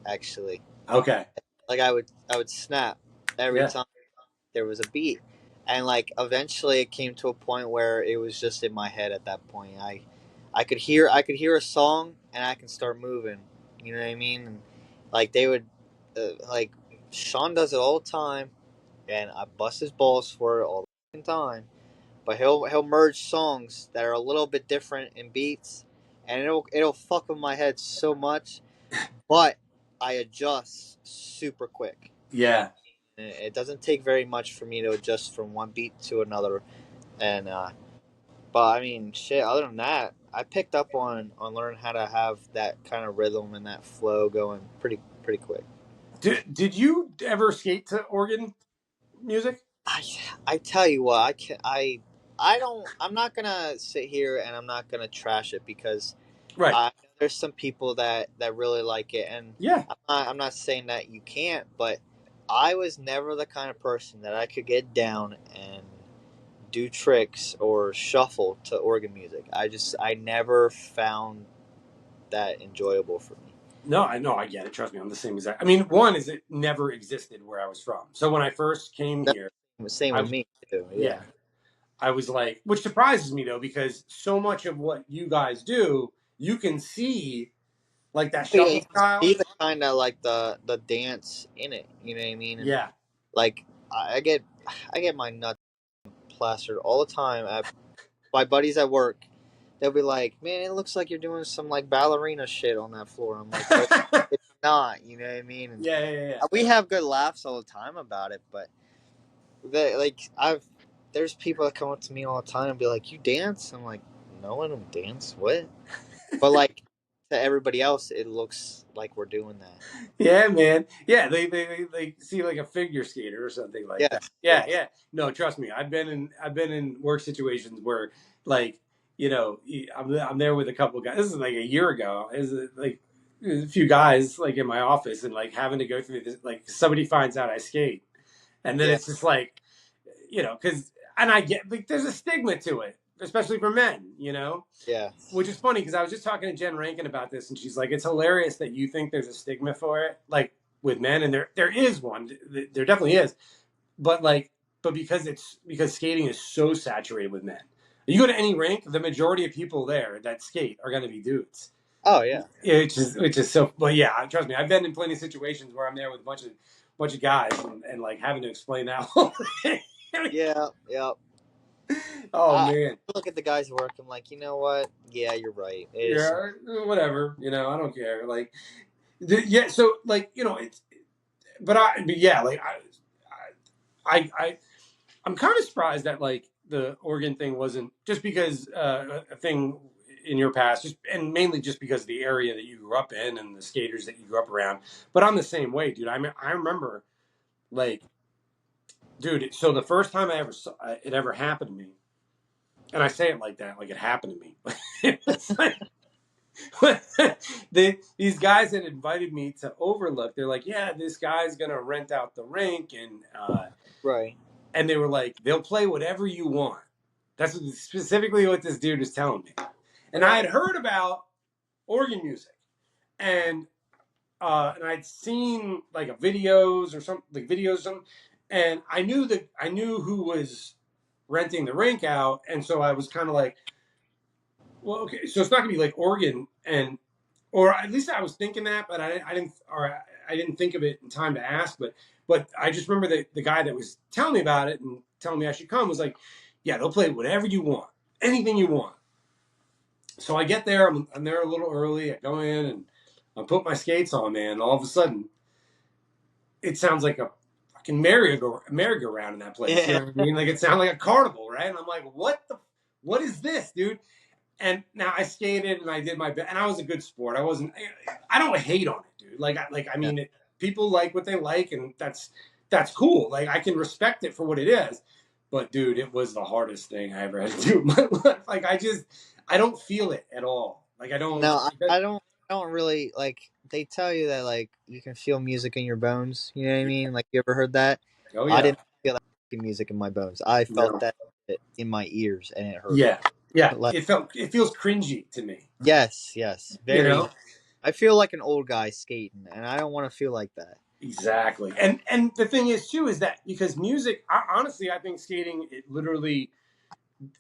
Actually, Okay. like I would snap every Yeah. time there was a beat, and like eventually it came to a point where it was just in my head. At that point, I could hear a song and I can start moving. You know what I mean? And like they would, like Sean does it all the time, and I bust his balls for it all the time. But he'll merge songs that are a little bit different in beats, and it'll fuck with my head so much. But I adjust super quick. Yeah. And it doesn't take very much for me to adjust from one beat to another. And but I mean, shit. Other than that, I picked up on learning how to have that kind of rhythm and that flow going pretty quick. Did you ever skate to organ music? I I tell you what, I don't. I'm not gonna sit here and I'm not gonna trash it, because Right. there's some people that really like it, and Yeah. I'm not saying that you can't, but I was never the kind of person that I could get down and do tricks or shuffle to organ music. I never found that enjoyable for me. No, I know. I get it. Trust me, I'm the same exact. I mean, one is it never existed where I was from. So when I first came That's here, the same I with was me too. yeah, Yeah. I was like, which surprises me though, because so much of what you guys do, you can see like that But yeah, shuffle you can style. see the kind of like the dance in it. You know what I mean? And Yeah. like I get my nuts plastered all the time at my buddies at work. They'll be like, "Man, it looks like you're doing some like ballerina shit on that floor." I'm like, "But it's not." You know what I mean? And Yeah, yeah, yeah. we have good laughs all the time about it, but there's people that come up to me all the time and be like, "You dance?" I'm like, "No, I don't dance. What?" But like to everybody else, it looks like we're doing that. Yeah, man. Yeah, they see like a figure skater or something like that. Yes, Yeah, yes, yeah. No, trust me. I've been in work situations where like I'm there with a couple guys. This is like a year ago. Is like a few guys like in my office and like having to go through this. Like somebody finds out I skate, and then yeah, it's just like because and I get like there's a stigma to it, especially for men. yeah, Which is funny because I was just talking to Jen Rankin about this, and she's like, "It's hilarious that you think there's a stigma for it, like with men, and there is one. There definitely is, but because skating is so saturated with men. You go to any rink, the majority of people there that skate are going to be dudes. Oh yeah. which is so. But yeah, trust me, I've been in plenty of situations where I'm there with a bunch of guys and like having to explain that whole thing. Yeah, yeah. Oh I man, look at the guys at work. I'm like, you know what? Yeah, you're right. It is. yeah, whatever. I don't care. Like, yeah. So like, it's. But yeah, like I I'm kind of surprised that like the Oregon thing wasn't just because a thing in your past, just and mainly just because of the area that you grew up in and the skaters that you grew up around. But I'm the same way, dude. I mean, I remember like, dude. So the first time I ever saw it ever happened to me, and I say it like that, like it happened to me. It's like, these guys had invited me to Overlook. They're like, yeah, this guy's gonna rent out the rink, Right. and they were like, they'll play whatever you want. That's specifically what this dude was telling me. And I had heard about organ music, and and I'd seen like a videos or something, like videos or something, and I knew who was renting the rink out, and so I was kind of like, well, okay, so it's not gonna be like organ, and or at least I was thinking that, but I didn't think of it in time to ask, but I just remember the guy that was telling me about it and telling me I should come was like, yeah, they'll play whatever you want, anything you want. So I get there, I'm there a little early. I go in and I put my skates on, man. And all of a sudden, it sounds like a fucking merry-go-round in that place. You Yeah. know what I mean? Like it sounded like a carnival, right? And I'm like, what is this, dude? And now I skated and I did my best, and I was a good sport. I don't hate on it, dude. I Yeah. mean, people like what they like, and that's cool. Like I can respect it for what it is. But dude, it was the hardest thing I ever had to do in my life. Like I don't feel it at all. Like I don't. No, I don't really like. They tell you that like you can feel music in your bones. You know what I mean? Like you ever heard that? Oh I yeah, didn't feel that music in my bones. I felt no, that in my ears, and it hurt. yeah, yeah. Like It feels cringy to me. yes, yes, You very. know. I feel like an old guy skating, and I don't want to feel like that. Exactly. And the thing is too is that because music, honestly, I think skating it literally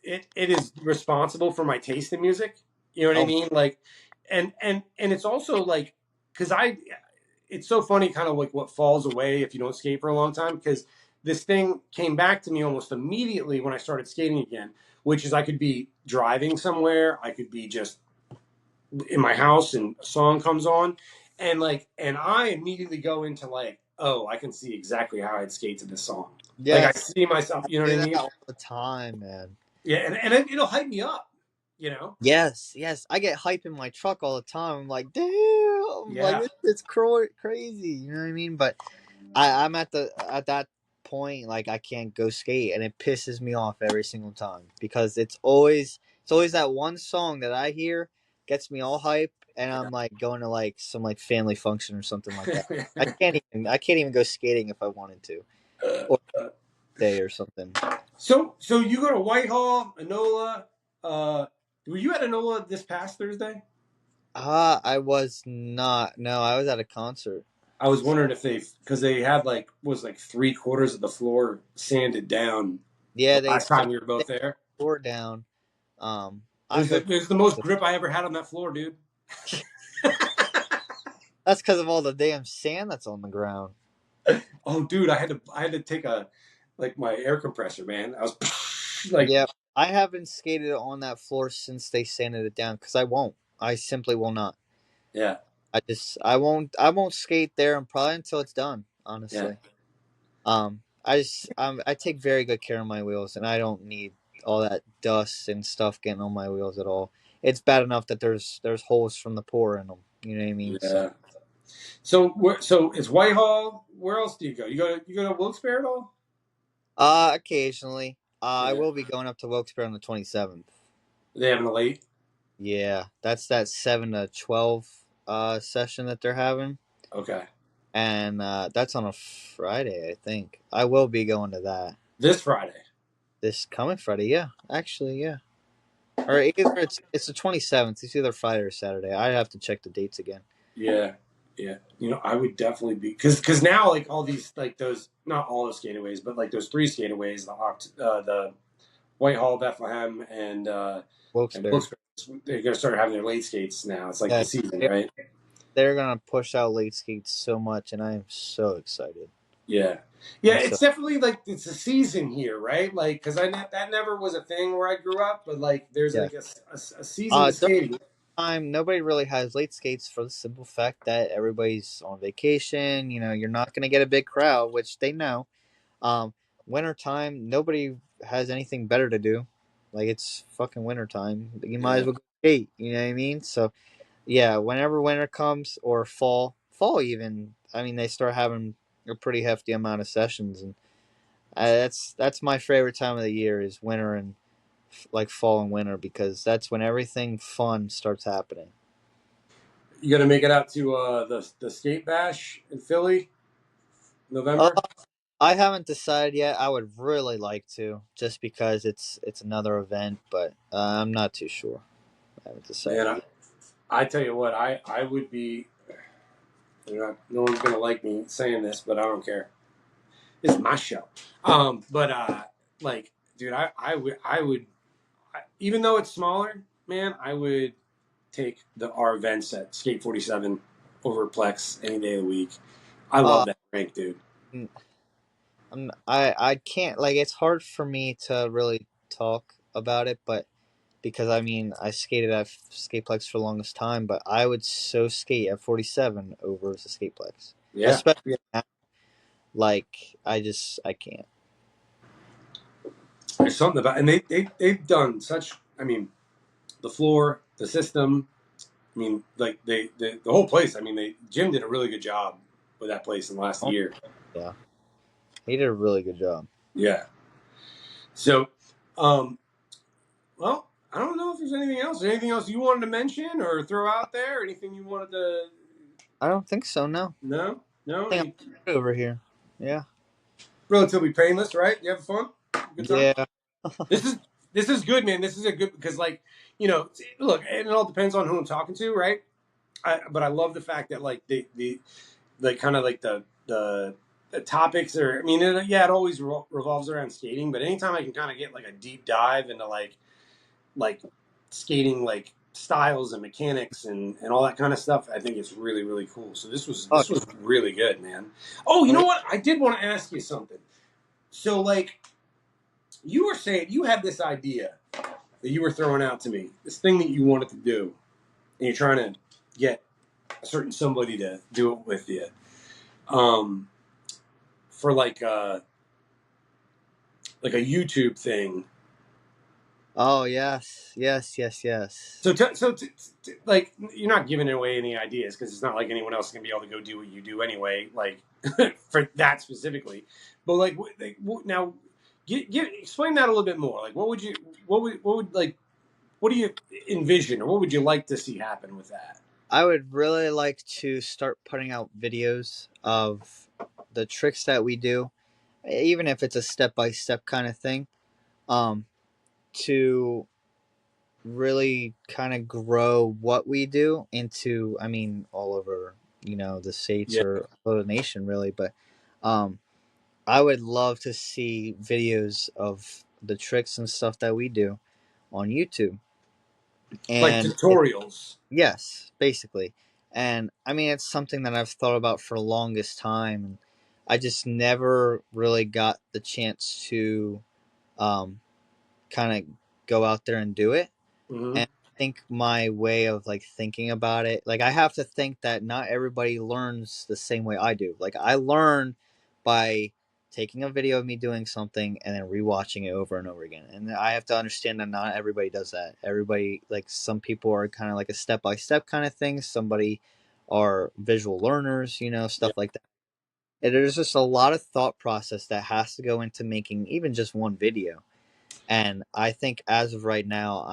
it is responsible for my taste in music. You know what I Oh mean? Like, and it's also like because it's so funny, kind of like what falls away if you don't skate for a long time. Because this thing came back to me almost immediately when I started skating again, which is I could be driving somewhere, I could be just in my house, and a song comes on, and I immediately go into like, oh, I can see exactly how I'd skate to this song. Like I yes, see myself, you know what do I that mean? all the time, man. Yeah, and it'll hype me up, you know? Yes, yes. I get hype in my truck all the time. I'm like, damn, like Yeah. this is crazy. You know what I mean? But I'm at that point like I can't go skate, and it pisses me off every single time because it's always that one song that I hear gets me all hype, and I'm like going to like some like family function or something like that. I can't even go skating if I wanted to, or day or something. So you go to Whitehall, Enola. Were you at Enola this past Thursday? I was not. No, I was at a concert. I was wondering if because they had like was like three-quarters of the floor sanded down Yeah, the last time we were they both there. tore down. It I hope it was the most grip I ever had on that floor, dude. that's because of all the damn sand that's on the ground. Oh, dude, I had to take a like my air compressor, man. I was like, Yeah, I haven't skated on that floor since they sanded it down because I won't. I simply will not. yeah, I won't skate there and probably until it's done. yeah, Honestly, I take very good care of my wheels, and I don't need all that dust and stuff getting on my wheels at all. It's bad enough that there's holes from the pour in them. You know what I mean? So, yeah. So it's Whitehall. Where else do you go? You go to Wilkes-Barre at all? occasionally, I Yeah. will be going up to Wilkes-Barre on the 27th. Are they having a late? Yeah, that's that 7 to 12 session that they're having, Okay. and that's on a Friday, I think. I will be going to that This Friday. this coming Friday. Yeah, actually, yeah. Or either it's the 27th. It's either Friday or Saturday. I have to check the dates again. Yeah. Yeah. I would definitely be because now like all these like those not all the skateaways, but like those three skateaways, the Whitehall, Bethlehem, and Wilkes-Barre. Wilkes-Barre. They're going to start having their late skates now. It's like Yeah, the season, right? they're gonna push out late skates so much, and I am so excited. Yeah, yeah. I'm so It's definitely like it's a season here, right? Like because that never was a thing where I grew up, but like there's yeah. like a season of During skating. time, nobody really has late skates for the simple fact that everybody's on vacation. You know, you're not gonna get a big crowd, which they know. Um, Winter time, nobody has anything better to do. Like it's fucking winter time. You might as Yeah, well go skate. You know what I mean? So yeah, whenever winter comes or fall even, I mean they start having a pretty hefty amount of sessions, and that's my favorite time of the year is winter and like fall and winter because that's when everything fun starts happening. you got to make it out to the skate bash in Philly, Uh, November. I haven't decided yet. I would really like to, just because it's another event, but I'm not too sure. I haven't Man, decided yet. I tell you what, I would be. No one's gonna like me saying this, but I don't care. It's my show. But like, dude, I would even though it's smaller, man, I would take our events at Skate 47 over Plex any day of the week. I love Uh, that rink, dude. I can't, like, it's hard for me to really talk about it, but because I mean I skated at Skateplex for the longest time, but I would so skate at 47 over the Skateplex, Yeah, especially yeah. now. Like I can't. There's something about, and they've done such. I mean, the floor, the system. I mean, like the whole place. I mean, Jim did a really good job with that place in the last Oh, year. yeah, he did a really good job. Yeah. So, um, well, I don't know if there's anything else. Is there anything else you wanted to mention or throw out there? Anything you wanted to? I don't think so. No, No, no. I think I'm good over here. Yeah, Relatively painless, right? You have fun, good time. yeah. This is this is good, man. This is a good because, like, look, and it all depends on who I'm talking to, right? But I love the fact that like the kind of like the topics are. I mean, yeah, it always revolves around skating, but anytime I can kind of get like a deep dive into like skating like styles and mechanics and all that kind of stuff, I think it's really really cool. So Oh, this was really good, man. Oh, you oh, know yeah. what? I did want to ask you something. So like you were saying you had this idea that you were throwing out to me, this thing that you wanted to do, and you're trying to get a certain somebody to do it with you, um, for like a YouTube thing. Oh yes, yes, yes, yes. So, like, you're not giving away any ideas because it's not like anyone else is gonna be able to go do what you do anyway. Like, for that specifically, but now, explain that a little bit more. Like, what would like, what do you envision, or what would you like to see happen with that? I would really like to start putting out videos of the tricks that we do, even if it's a step by step kind of thing. Um, to really kind of grow what we do into, I mean, all over, the states Yeah. or all over the nation really, but um I would love to see videos of the tricks and stuff that we do on YouTube. Like And tutorials. yes, basically. And I mean it's something that I've thought about for the longest time, and I just never really got the chance to um kind of go out there and do it. Mm-hmm. And I think my way of like thinking about it, like I have to think that not everybody learns the same way I do. Like I learn by taking a video of me doing something and then rewatching it over and over again. And I have to understand that not everybody does that. Everybody, like some people are kind of like a step by step kind of thing. Somebody are visual learners, Yeah. stuff like that. And there's just a lot of thought process that has to go into making even just one video. And I think as of right now,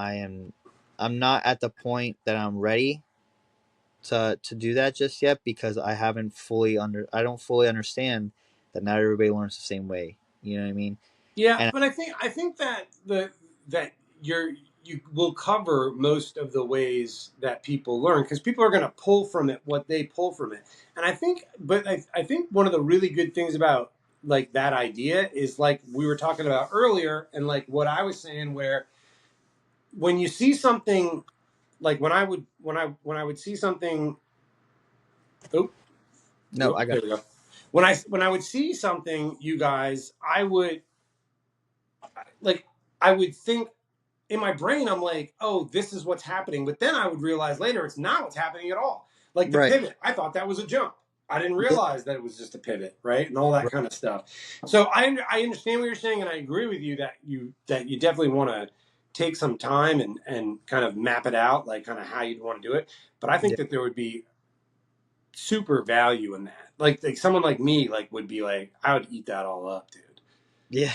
I'm not at the point that I'm ready to do that just yet because I don't fully understand that not everybody learns the same way. You know what I mean? Yeah, And but I think that that you will cover most of the ways that people learn because people are going to pull from it what they pull from it, and I think, but I think one of the really good things about like that idea is like we were talking about earlier, and like what I was saying, where when you see something, like when I would see something. Oh, No, I got there we go. When I would see something, you guys, like I would think in my brain, I'm like, oh, this is what's happening. But then I would realize later it's not what's happening at all. Like the right. pivot, I thought that was a jump. I didn't Yeah, realize that it was just a pivot, right? And all that right. kind of stuff. So I understand what you're saying, and I agree with you that you definitely want to take some time and kind of map it out, like kind of how you'd want to do it. But I think Yeah. that there would be super value in that. Like someone like me, like would be like, I would eat that all up, dude. Yeah.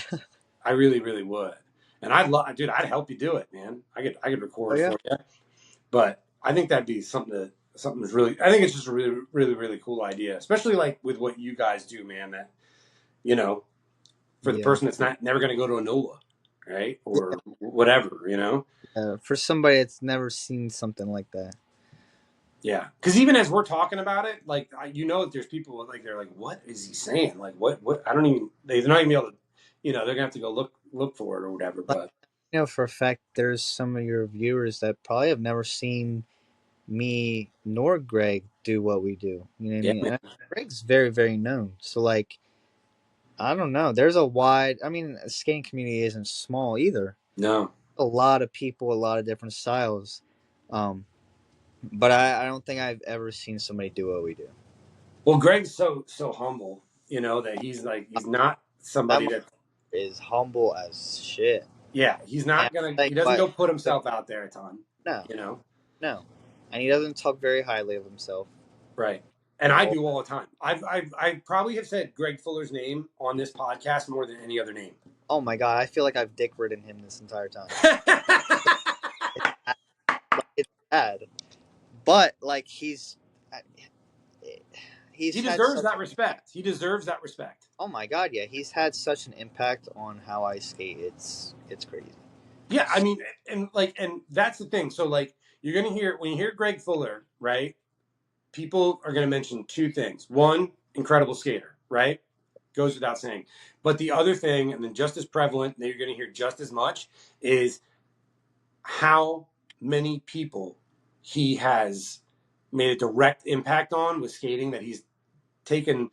I really, really would. And I'd love, dude. I'd help you do it, man. I could Oh record yeah. for you. But I think that'd be something that's really. I think it's just a really, really, really cool idea, especially like with what you guys do, man. That you know, for the Yeah. person that's not never going to go to a NOLA, right, or whatever, For somebody that's never seen something like that. Yeah, because even as we're talking about it, like that there's people like they're like, what is he saying? Like what? I don't even. They're not even be able to. They're gonna have to go look for it or whatever. Like, But for a fact, there's some of your viewers that probably have never seen me nor Greg do what we do. You know what I yeah, mean? man. And Greg's very, very known. So like, I don't know. There's a wide. I mean, the skating community isn't small either. No. A lot of people, a lot of different styles. Um, but I don't think I've ever seen somebody do what we do. Well, Greg's so humble, that he's not That somebody that. is humble as shit. Yeah, he's And not gonna. like, He doesn't but go put himself out there a ton. no, You know. no, and he doesn't talk very highly of himself. Right. And I Oh, do all the time. I probably have said Greg Fuller's name on this podcast more than any other name. oh my god, I feel like I've dick ridden him this entire time. It's bad, but like he's He had deserves such. that respect. He deserves that respect. Oh my god, yeah, he's had such an impact on how I skate. It's crazy. Yeah, I mean, and that's the thing. So like, you're gonna hear when you hear Greg Fuller, right? People are gonna mention two things. One, incredible skater, right? Goes without saying. But the other thing, and then just as prevalent, that you're gonna hear just as much, is how many people he has made a direct impact on with skating, that he's taken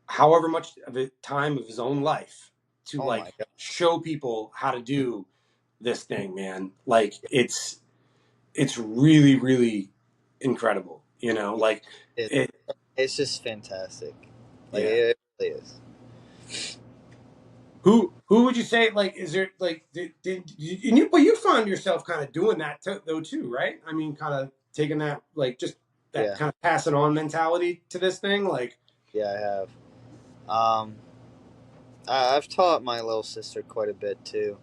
however much of it time of his own life to Oh my like god, show people how to do this thing, man. Like it's really, really incredible, like it, it. it's just fantastic. Like Yeah. it really is. Who would you say, like, is there like but you found yourself kind of doing that though too, right? I mean, kind of taking that, like, just that Yeah, kind of pass it on mentality to this thing, like. yeah, I have. Um, I've taught my little sister quite a bit too.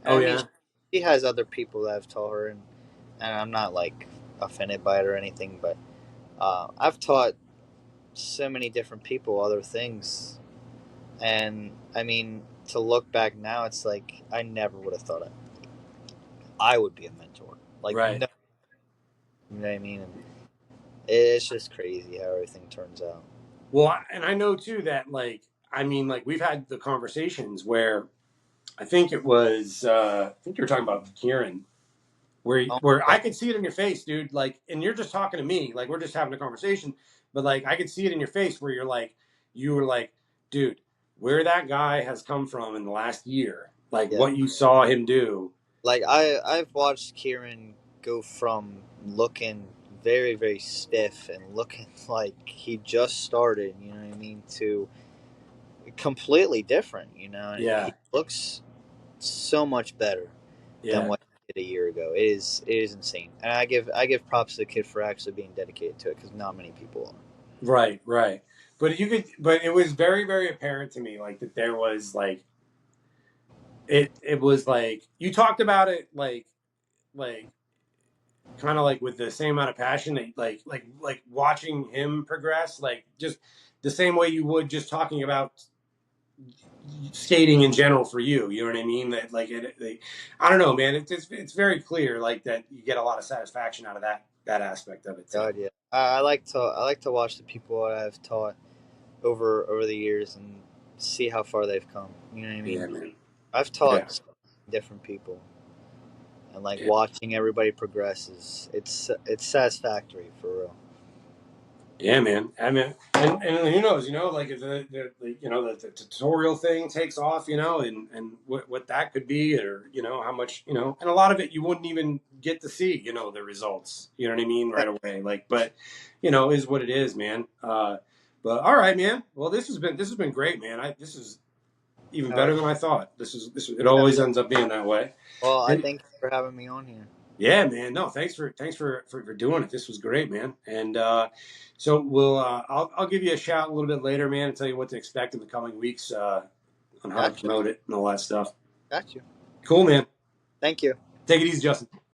And Oh I mean, yeah. she has other people that I've taught her, and I'm not like offended by it or anything, but I've taught so many different people other things, and I mean, to look back now, it's like I never would have thought I would be a mentor. Like, Right. no, you know what I mean? And it's just crazy how everything turns out. Well, and I know too that, like, I mean, like, we've had the conversations where I think it was I think you were talking about Kieran, where Oh where my I god! could see it in your face, dude. Like, and you're just talking to me, like we're just having a conversation, but like I could see it in your face where you were like, dude, where that guy has come from in the last year, like Yeah, what you saw him do. like I've watched Kieran go from looking very very stiff and looking like he just started. You know what I mean? To completely different. You know, Yeah, he looks so much better than yeah, what he did a year ago. It is insane, and I give props to the kid for actually being dedicated to it because not many people are. right, right. But it was very, very apparent to me, like that there was like it was like you talked about it, like kind of like with the same amount of passion that like watching him progress, like just the same way you would just talking about skating in general for you. You know what I mean? That like I don't know, man. It's very clear, like that you get a lot of satisfaction out of that aspect of it too. God, yeah. I like to watch the people that I've taught over the years, and see how far they've come. You know what I mean? Yeah, man. I've Yeah. taught different people, and like Yeah. watching everybody progresses. It's satisfactory for real. Yeah, man. I mean, and who knows, like if the tutorial thing takes off, and what that could be, or how much, and a lot of it you wouldn't even get to see, the results. You know what I mean, right away. Like, but is what it is, man. But all right, man. Well, this has been great, man. This is even All right. better than I thought. This it Yeah. always ends up being that way. Well, I And thank you for having me on here. yeah, man. No, thanks for doing it. This was great, man. And so I'll give you a shout a little bit later, man, and tell you what to expect in the coming weeks on how to Got you. promote it and all that stuff. Got you. Cool, man. Thank you. Take it easy, Justin.